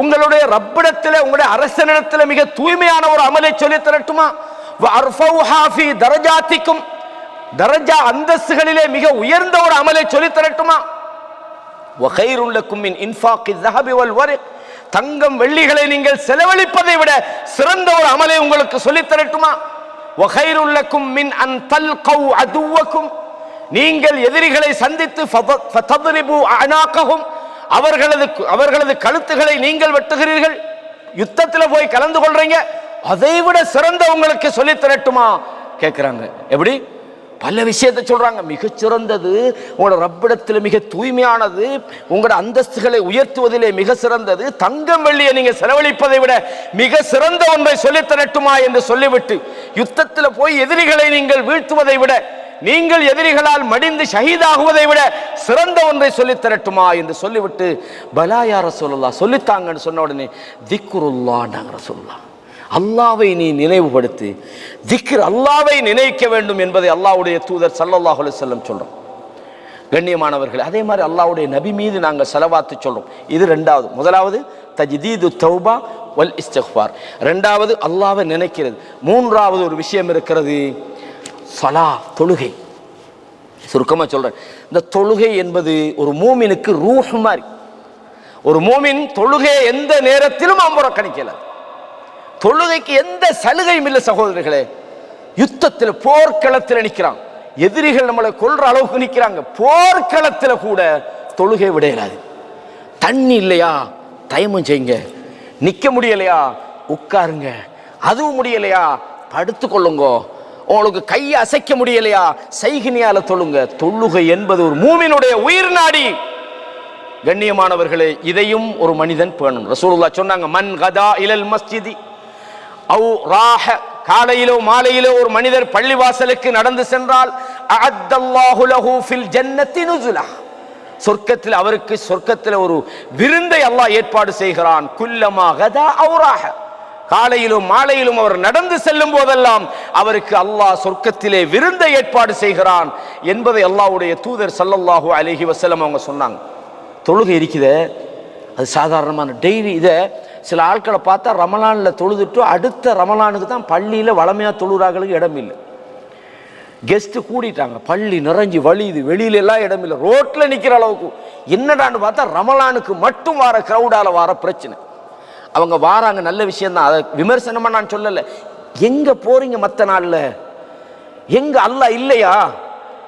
உங்களுடைய ரப்பிடத்தில், உங்களுடைய அரசனிடத்தில் மிக தூய்மையான ஒரு அமலை சொல்லித் தரட்டுமா? வஅர்ஃபௌஹா ஃபீ தரஜாத்திக்கும், தரஜா அந்தஸ்துகளிலே மிக உயர்ந்த ஒரு அமலை சொல்லித் தரட்டுமா? வகைருல் லக்கும் மின் இன்ஃபாக்கில் ذهب والورق, தங்கம் வெள்ளிகளை நீங்கள் செலவழிப்பதை விட சிறந்த ஒரு அமலை உங்களுக்கு சொல்லித் தரட்டுமா? வகைருல் லக்கும் மின் அன் தல்கவ் அதுவக்கும், நீங்கள் எதிரிகளை சந்தித்து ஃபதத்ரிபு அனாகஹும், அவர்களது கழுத்துகளை நீங்கள் வெட்டுகிறீர்கள், யுத்தத்தில் போய் கலந்து கொள்றீங்க, அதை விட சிறந்த உங்களுக்கு சொல்லி தரட்டுமா கேட்கிறாங்க. எப்படி? பல விஷயத்தை சொல்றாங்க. மிகச் சிறந்தது, உங்களோட ரப்பிடத்தில் மிக தூய்மையானது, உங்களோட அந்தஸ்துகளை உயர்த்துவதிலே மிக சிறந்தது, தங்கம் வெள்ளியை நீங்க செலவழிப்பதை விட மிக சிறந்த ஒன்றை சொல்லித் தரட்டுமா என்று சொல்லிவிட்டு, யுத்தத்தில் போய் எதிரிகளை நீங்கள் வீழ்த்துவதை விட, நீங்கள் எதிரிகளால் மடிந்து ஷஹீதாகுவதை விட சிறந்த ஒன்றை சொல்லித் தரட்டுமா என்று சொல்லிவிட்டு, பலா யா ரசூலுல்லாஹ் சொல்லித்தாங்கன்னு சொன்ன உடனே திக்ருல்லாஹ் ரசூலுல்லாஹ், அல்லாவை நீ நினைவுபடுத்தி, திக்ர் அல்லாவை நினைக்க வேண்டும் என்பதை அல்லாஹ்வுடைய தூதர் ஸல்லல்லாஹு அலைஹி வஸல்லம் சொல்றோம். கண்ணியமானவர்கள், அதே மாதிரி அல்லாஹ்வுடைய நபி மீது நாங்கள் ஸலவாத்து சொல்றோம். இது ரெண்டாவது. முதலாவது தஜ்தீது தௌபா வல் இஸ்திக்ஃபார், ரெண்டாவது அல்லாஹ்வை நினைக்கிறது. மூன்றாவது ஒரு விஷயம் இருக்கிறது, ஸலா, தொழுகை. சுருக்கமாக சொல்றேன், இந்த தொழுகை என்பது ஒரு மூமினுக்கு ரூஹ் மாதிரி. ஒரு மூமின் தொழுகை எந்த நேரத்திலும் அம்புறக்கணிக்கல. தொழுகைக்கு எந்த சலுகையும் இல்லை சகோதரர்களே. யுத்தத்தில் போர்க்களத்தில் நிற்கிறான், எதிரிகள் நம்மளை கொல்ற அளவுக்கு நிற்கிறாங்க, போர்க்களத்தில் கூட தொழுகை விடையலாது. தண்ணி இல்லையா தயமும் செய்யுங்க, நிற்க முடியலையா உட்காருங்க, அதுவும் முடியலையா படுத்து கொள்ளுங்க, உங்களுக்கு கையை அசைக்க முடியலையா சைகினியால தொழுங்க. தொழுகை என்பது ஒரு மூமினுடைய உயிர் நாடி. கண்ணியமானவர்களே, இதையும் ஒரு மனிதன் பேணும். ரசூலுல்லாஹ் சொன்னாங்க, மன் கதா இலல் மஸ்ஜிதி அவு ராஹ, காலையிலோ மாலையிலோ ஒரு மனிதர் பள்ளிவாசலுக்கு நடந்து சென்றால், அஅத்தல்லாஹு லஹு ஃபில் ஜன்னத்தி நுஸுலா, சொர்க்கத்தில் அவருக்கு சொர்க்கத்தில் ஒரு விருந்தை அல்லாஹ் ஏற்பாடு செய்கிறான். குல்லமா கதா அவு ராஹ, காலையிலும் மாலையிலும் அவர் நடந்து செல்லும் போதெல்லாம் அவருக்கு அல்லாஹ் சொர்க்கத்திலே விருந்தை ஏற்பாடு செய்கிறான் என்பதை அல்லாஹ்வுடைய தூதர் ஸல்லல்லாஹு அலைஹி வஸல்லம் அவங்க சொன்னாங்க. தொழுகை இருக்குதே, அது சாதாரணமான டெய்லி. இதை சில ஆட்களை பார்த்தா ரமலானில் தொழுதுட்டு அடுத்த ரமலானுக்கு தான் பள்ளியில் வளமையாக தொழுறாங்களுக்கு இடம் இல்லை. கெஸ்ட்டு கூடிட்டாங்க, பள்ளி நிறைஞ்சி வழியுது, வெளியில எல்லாம் இடம் இல்லை, ரோட்டில் நிற்கிற அளவுக்கு. என்னடான்னு பார்த்தா ரமலானுக்கு மட்டும் வார கிரௌடால வார பிரச்சனை. அவங்க வாராங்க, நல்ல விஷயம்தான், அதை விமர்சனமாக நான் சொல்லலை. எங்கே போறீங்க மற்ற நாளில்? எங்க அல்லாஹ் இல்லையா?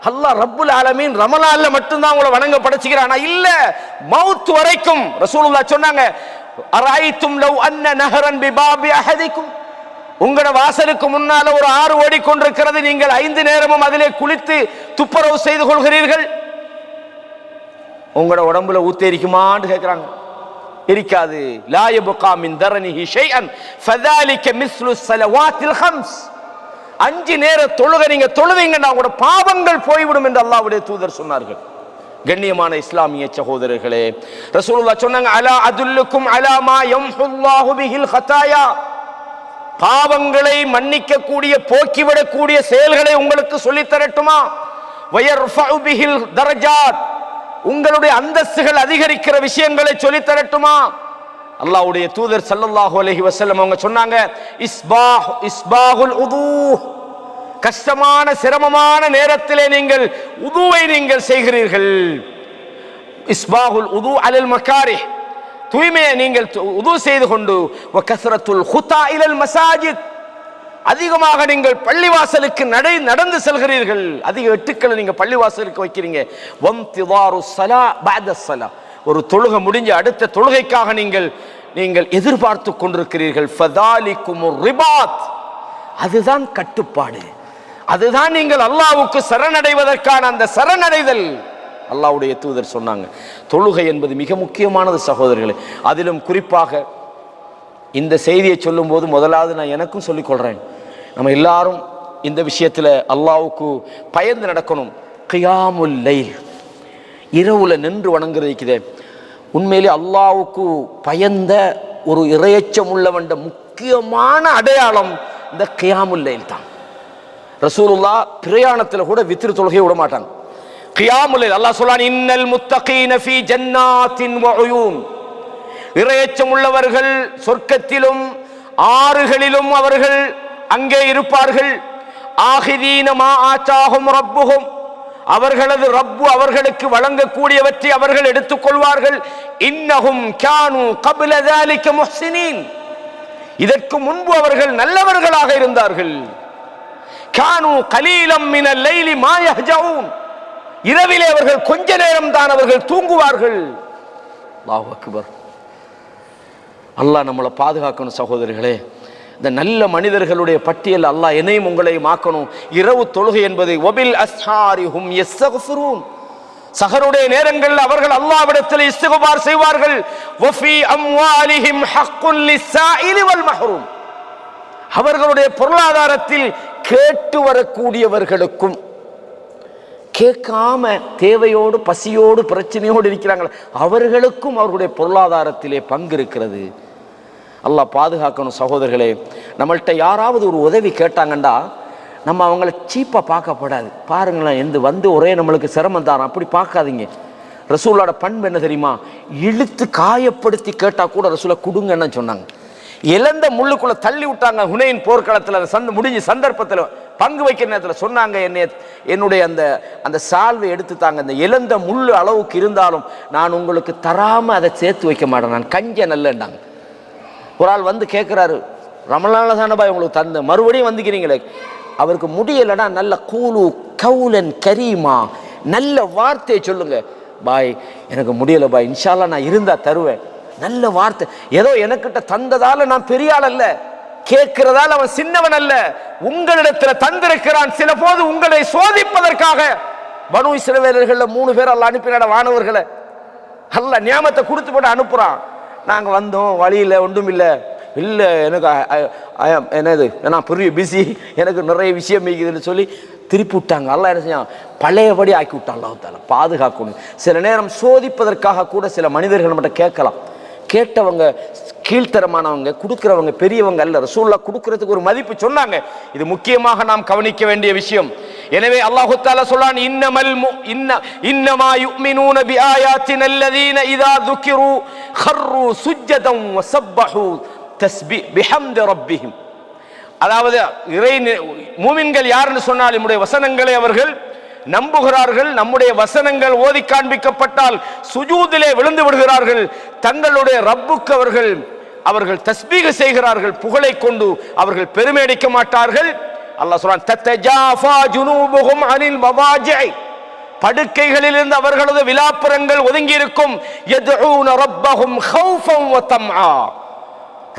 அல்லாஹ் ரப்புல் ஆலமீன் ரமலான்ல மட்டும்தான் உங்களை வணங்க படைச்சுக்கிறானா? இல்ல, மவுத் வரைக்கும். ரசூலுல்லாஹ் சொன்னாங்க, அரைத்தும் லவ் அன்ன நஹரன் பிபாபி அஹதிக்கும், உங்களோட வாசலுக்கு முன்னால ஒரு ஆறு ஓடிக்கொண்டிருக்கிறது, நீங்கள் 5 நேரமும் அதிலே குளித்து துப்புரவு செய்து கொள்கிறீர்கள், உங்களோட உடம்புல ஊத்தேரிக்குமான்னு கேட்கிறாங்க. இருக்காது. லா யப்கா மின் தரனிஹி ஷைஅன் ஃபதாலிக மிஸ்லு ஸலவாத்தில் ஹம்ஸ், 5 நேர தொழுகை நீங்க தொழுவீங்கன்னா உங்களோட பாவங்கள் போய்விடும் என்று அல்லாஹ்வுடைய தூதர் சொன்னார்கள். கண்ணியமான இஸ்லாமிய சகோதரர்களே, ரசூலுல்லாஹ் சொன்னாங்க, அலா அதுல்லுக்கும் அலா மா யம்ஹுல்லாஹு பிஹில் ஹதாயா, பாவங்களை மன்னிக்க கூடிய போக்கிவிடக்கூடிய செயல்களை உங்களுக்கு சொல்லித் தரட்டுமா? வயர்ஃபஉ பிஹில் தரஜாத், உங்களுடைய அந்தஸ்துகள் அதிகரிக்கிற விஷயங்களை சொல்லித் தரட்டுமா? அல்லாஹ்வுடைய தூதர் ஸல்லல்லாஹு அலைஹி வஸல்லம் அவங்க சொன்னாங்க, இஸ்பாஹுல் உது, கஷ்டமான சிரமமான நேரத்திலே நீங்கள் உதுவை நீங்கள் செய்கிறீர்கள். இஸ்பாஹுல் உது அலல் மகாரிஹ், தூய்மையை நீங்கள் உது செய்து கொண்டு, வ கஸ்ரத்துல் குதா இலல் மசாஜித், அதிகமாக நீங்கள் பள்ளிவாசலுக்கு நடந்து செல்கிறீர்கள், அதிக எட்டுக்களை நீங்க பள்ளிவாசலுக்கு வைக்கிறீங்க. வம்திதாரு ஸலா பஅத ஸலா, ஒரு தொழுகை முடிஞ்ச அடுத்த தொழுகைக்காக நீங்கள் எதிர்பார்த்து கொண்டிருக்கிறீர்கள். ஃபதாலிகுமுர் ரிபாத், அதுதான் கட்டுப்பாடு, அதுதான் நீங்கள் அல்லாஹ்வுக்கு சரணடைவதற்கான அந்த சரணடைதல். அல்லாஹ்வுடைய தூதர் சொன்னாங்க, தொழுகை என்பது மிக முக்கியமானது சகோதரர்களே. அதிலும் குறிப்பாக இந்த செய்தியை சொல்லும் போது முதலாவது நான் எனக்கும் சொல்லிக் கொள்றேன், நம்ம எல்லாரும் இந்த விஷயத்தில் அல்லாஹ்வுக்கு பயந்து நடக்கணும். கியாமுல் லைல், இரவுல நின்று வணங்குறதுக்குதே, உண்மையிலே அல்லாஹ்வுக்கு பயந்த ஒரு இறையச்சம் உள்ளவண்ட முக்கியமான அடையாளம் இந்த கியாமுல் லைல் தான். ரசூலுல்லாஹ் பிரயாணத்தில் கூட வித்ர் தொழுகையை விட மாட்டாங்க. கியாமுல் லைல் அல்லாஹ் சொல்றான், இன்னல் முத்தகீன ஃபீ ஜன்னாத்தின் வ உயூன், இறையச்சம் உள்ளவர்கள் சொர்க்கத்திலும் ஆறுகளிலும் அவர்கள் அங்கே இருப்பார்கள். ஆகிதீன மா ஆதாஹும் ரப்புஹும், அவர்களது ரப்பு அவர்களுக்கு வழங்கக்கூடியவற்றை அவர்கள் எடுத்துக் கொள்வார்கள். இன்னஹும் கானூ கப்ல ذلك முஹ்சினீன், இதற்கு முன்பு அவர்கள் நல்லவர்களாக இருந்தார்கள். கானூ கலீலம் மினல் லைலி மா யஹ்ஜஊன், இரவிலே அவர்கள் கொஞ்ச நேரம் தான் அவர்கள் தூங்குவார்கள். அல்லாஹ் அக்பர். அல்லாஹ் நம்மளை பாதுகாக்கணும் சகோதரர்களே. இந்த நல்ல மனிதர்களுடைய பட்டியல் அல்லாஹ் என்னையும் உங்களையும் ஆக்கணும். இரவு தொழுகை என்பது வபில் அஸ்ஹாரிஹும் யஸ்தக்ஃபிரூன், சஹருடைய நேரங்களில் அவர்கள் அல்லாஹ்விடத்தில் இஸ்திக்பார் செய்வார்கள். வஃபி அம்வாலிஹிம் ஹக்குன் லிஸ்ஸாயிலி வல் மஹ்ரூம், அவர்களுடைய பொருளாதாரத்தில் கேட்டு வரக்கூடியவர்களுக்கும், கேட்காம தேவையோடு பசியோடு பிரச்சனையோடு இருக்கிறாங்க அவர்களுக்கும் அவர்களுடைய பொருளாதாரத்திலே பங்கு இருக்கிறது. அல்லாஹ் பாதுகாக்கணும். சகோதரர்களே, நம்மள்கிட்ட யாராவது ஒரு உதவி கேட்டாங்கண்டா நம்ம அவங்கள சீப்பாக பார்க்கப்படாது. பாருங்களேன், எந்த வந்து ஒரே நம்மளுக்கு சிரமம் தாரம் அப்படி பார்க்காதீங்க. ரசூலோட பண்பு என்ன தெரியுமா? இழுத்து காயப்படுத்தி கேட்டால் கூட ரசூலை கொடுங்கன்னு சொன்னாங்க. இழந்த முள்ளுக்குள்ள தள்ளி விட்டாங்க. ஹுனைன் போர்க்களத்தில் முடிஞ்ச சந்தர்ப்பத்தில் பங்கு வைக்கிற நேரத்தில் சொன்னாங்க, என்னுடைய அந்த சால்வை எடுத்து தாங்க, இந்த இழந்த முள்ளு அளவுக்கு இருந்தாலும் நான் உங்களுக்கு தராமல் அதை சேர்த்து வைக்க மாட்டேன், நான் கஞ்ச நல்லேன்டாங்க. ஒரு ஆள் வந்து கேட்குறாரு, ரமலான்ல தானே பாய் உங்களுக்கு தந்த, மறுபடியும் வந்துக்கிறீங்களே. அவருக்கு முடியலைன்னா நல்ல கூலு கவுலன் கரீமா, நல்ல வார்த்தையை சொல்லுங்க. பாய் எனக்கு முடியலை பாய், இன்ஷால்லா நான் இருந்தா தருவேன். நல்ல வார்த்தை. ஏதோ எனக்கிட்ட தந்ததால நான் பெரிய ஆள் அல்ல, கேட்கிறதால அவன் சின்னவன் அல்ல, உங்களிடத்துல தந்திருக்கிறான். சில போது உங்களை சோதிப்பதற்காக பனு இஸ்ரவேலர்கள்ல 3 பேர் அல்லாஹ் அனுப்பினாட வானவர்களை அல்லாஹ் நியாமத்தை கொடுத்து போட்டு அனுப்புறான். நாங்கள் வந்தோம், வழியில் ஒன்றும் இல்லை, இல்லை எனக்கு என்னது நான் பெரிய பிஸி, எனக்கு நிறைய விஷயம் மிகுதுன்னு சொல்லி திருப்பி விட்டாங்க. அல்லாஹ் என்ன செஞ்சான்? பழையபடி ஆக்கி விட்டான். அல்லாஹ் தஆலா பாதுகாக்கணும். சில நேரம் சோதிப்பதற்காக கூட சில மனிதர்கள் மட்டும் கேட்கலாம். கேட்டவங்க கீழ்த்தரமானவங்க, கொடுக்கிறவங்க பெரியவங்க அல்ல. ரசூலுல்லாஹ் கொடுக்கிறதுக்கு ஒரு மதிப்பு சொன்னாங்க. இது முக்கியமாக நாம் கவனிக்க வேண்டிய விஷயம். எனவே அல்லாஹ் தஆலா சொல்றான், இன்னமா யுமினூன பிஆயாத்தின அல்லதீன இதா ذுகிரு خروا سجدا وسبحوا بحمد ربهم. அதாவது மூமின்கள் யாருன்னு சொன்னால் நம்முடைய வசனங்களை அவர்கள் நம்புகிறார்கள். நம்முடைய வசனங்கள் ஓதி காண்பிக்கப்பட்டால் சுஜூதிலே விழுந்து விடுகிறார்கள். தங்களுடைய ரப்புக்கு அவர்கள் தஸ்பீக செய்கிறார்கள். புகழை கொண்டு அவர்கள் பெருமை அடிக்க மாட்டார்கள். அல்லாஹ் சொல்றான், தத்தஜாஃபா ஜுனூபுஹும் அனில் மவாஜிஇ, படுக்கைகளிலிருந்து அவர்களது விலாப்புறங்கள் ஒதுங்கி இருக்கும். யதுஊன ரப்பஹும் ஹௌஃபன் வ தம்ஆ,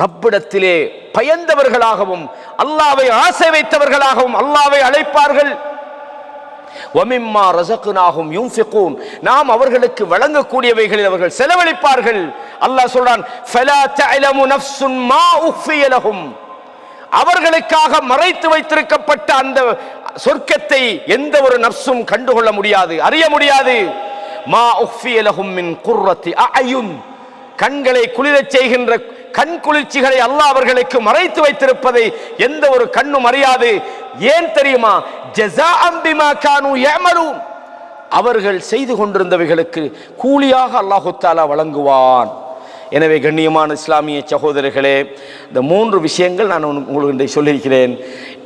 ரப்பிடத்திலே பயந்தவர்களாகவும் அல்லாஹ்வை ஆசை வைத்தவர்களாகவும் அல்லாஹ்வை அழைப்பார்கள். வமிம்மா ரஸக்னாஹும் யுன்ஃபிகூன், நாம் அவர்களுக்கு வழங்கக்கூடியவைகளில் அவர்கள் செலவழிப்பார்கள். அல்லாஹ் சொல்றான், ஃபலா தஅலமு நஃப்ஸுன் மா உஃபிய லஹும், அவர்களுக்காக மறைத்து வைத்திருக்கப்பட்ட அந்த சொர்க்கத்தை எந்த ஒரு நஃப்ஸும் கண்டுகொள்ள முடியாது, அறிய முடியாது. மா உஃபிய லஹும் மின் குர்ரத்தி அஅயுன், கண்களை குளிரச் செய்கின்ற கண் குளிர்ச்சிகளை அல்லாஹ் அவர்களுக்கு மறைத்து வைத்திருப்பதை எந்த ஒரு கண்ணும் அறியாது. ஏன் தெரியுமா? ஜஸாஅம் பிமா கானூ யஅமலூன், அவர்கள் செய்து கொண்டிருந்தவைகளுக்கு கூலியாக அல்லாஹ் தஆலா வழங்குவான். எனவே கண்ணியமான இஸ்லாமிய சகோதரர்களே, இந்த 3 விஷயங்கள் நான் உங்களுக்கு சொல்லியிருக்கிறேன்.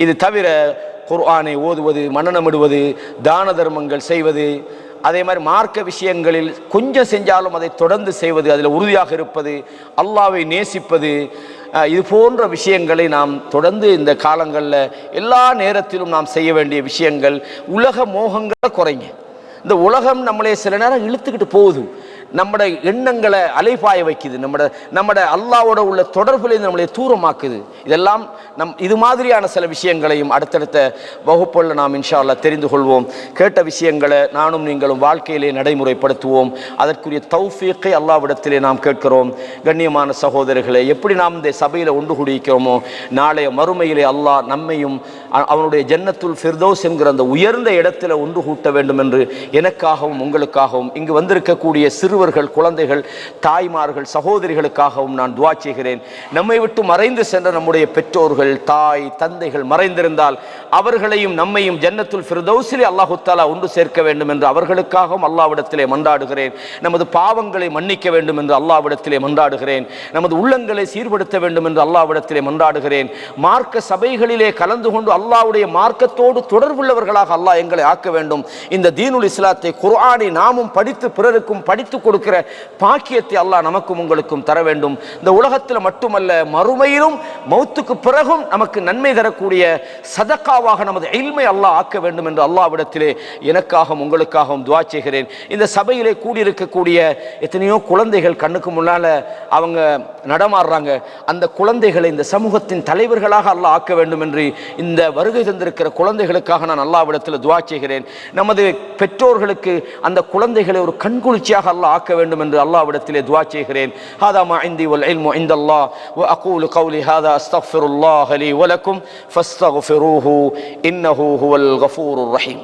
இது தவிர குர்ஆனை ஓதுவது, மனனமிடுவது, தான தர்மங்கள் செய்வது, அதே மாதிரி மார்க்க விஷயங்களில் கொஞ்சம் செஞ்சாலும் அதை தொடர்ந்து செய்வது, அதில் உறுதியாக இருப்பது, அல்லாஹ்வை நேசிப்பது, இது போன்ற விஷயங்களை நாம் தொடர்ந்து இந்த காலங்களில் எல்லா நேரத்திலும் நாம் செய்ய வேண்டிய விஷயங்கள். உலக மோகங்களை குறைங்க. இந்த உலகம் நம்மளே சில நேரம் இழுத்துக்கிட்டு போகுது, நம்மட எண்ணங்களை அலைபாய வைக்குது, நம்மட அல்லாஹ்வோட உள்ள தொடர்புலேருந்து நம்மளை தூரமாக்குது. இதெல்லாம் இது மாதிரியான சில விஷயங்களையும் அடுத்தடுத்த வகுப்புகளில் நாம் இன்ஷா அல்லாஹ் தெரிந்து கொள்வோம். கேட்ட விஷயங்களை நானும் நீங்களும் வாழ்க்கையிலே நடைமுறைப்படுத்துவோம். அதற்குரிய தௌஃபீக்கை அல்லாஹ்விடத்திலே நாம் கேட்கிறோம். கண்ணியமான சகோதரர்களே, எப்படி நாம் இந்த சபையில் ஒன்று கூடியிருக்கிறோமோ, நாளைய மறுமையிலே அல்லாஹ் நம்மையும் அவனுடைய ஜன்னத்துல் ஃபிர்தௌஸ் என்கிற அந்த உயர்ந்த இடத்துல ஒன்று கூட்ட வேண்டும் என்று எனக்காகவும் உங்களுக்காகவும் இங்கு வந்திருக்கக்கூடிய சிறுவர்கள், குழந்தைகள், தாய்மார்கள், சகோதரிகளுக்காகவும் நான் துஆ செய்கிறேன். நம்மை விட்டு மறைந்து சென்ற நம்முடைய பெற்றோர்கள், தாய் தந்தைகள் மறைந்திருந்தால் அவர்களையும் நம்மையும் ஜன்னத்துல் ஃபிர்தௌஸிலே அல்லாஹ் தஆலா ஒன்று சேர்க்க வேண்டும் என்று அவர்களுக்காகவும் அல்லாஹ்விடத்திலே மன்றாடுகிறேன். நமது பாவங்களை மன்னிக்க வேண்டும் என்று அல்லாஹ்விடத்திலே மன்றாடுகிறேன். நமது உள்ளங்களை சீர்படுத்த வேண்டும் என்று அல்லாஹ்விடத்திலே மன்றாடுகிறேன். மார்க்க சபைகளிலே கலந்து கொண்டு அல்லாஹ்வுடைய மார்க்கத்தோடு தொடர்புள்ளவர்களாக அல்லாஹ் எங்களை ஆக்க வேண்டும். இந்த தீனுல் இஸ்லாத்தை, குர்ஆனை நாமும் படித்து பிறருக்கும் படித்துக் கொடுக்கிற பாக்கியத்தை அல்லாஹ் நமக்கும் உங்களுக்கும் தர வேண்டும். இந்த உலகத்தில் மட்டுமல்ல, மறுமையிலும் மௌத்துக்கு பிறகும் நமக்கு நன்மை தரக்கூடிய சதக்காவாக நமது இல்மை அல்லாஹ் ஆக்க வேண்டும் என்று அல்லாஹ்விடத்திலே எனக்காகவும் உங்களுக்காகவும் துஆ செய்கிறேன். இந்த சபையிலே கூடியிருக்கக்கூடிய எத்தனையோ குழந்தைகள் கண்ணுக்கு முன்னால அவங்க நடமாடுறாங்க. அந்த குழந்தைகளை இந்த சமூகத்தின் தலைவர்களாக அல்லாஹ் ஆக்க வேண்டும் என்று இந்த வருகை தந்திருக்கிற குழந்தைகளுக்காக நான் அல்லாஹ்விடத்தில் துஆ செய்கிறேன். நமது பெற்றோர்களுக்கு அந்த குழந்தைகளை ஒரு கண்குளிர்ச்சியாக அல்லாஹ் ஆக்க வேண்டும் என்று அல்லாஹ்விடத்திலே துஆ செய்கிறேன். ஹாதா மா இந்தி வல் இல்மு இந்தல்லாஹ் வ அகூலு கௌலி ஹாதா அஸ்தக்ஃபிருல்லாஹ லி வ லக்கும் ஃபஸ்தக்ஃபிரூஹு இன்னஹு ஹுவல் கஃபூருர் ரஹீம்.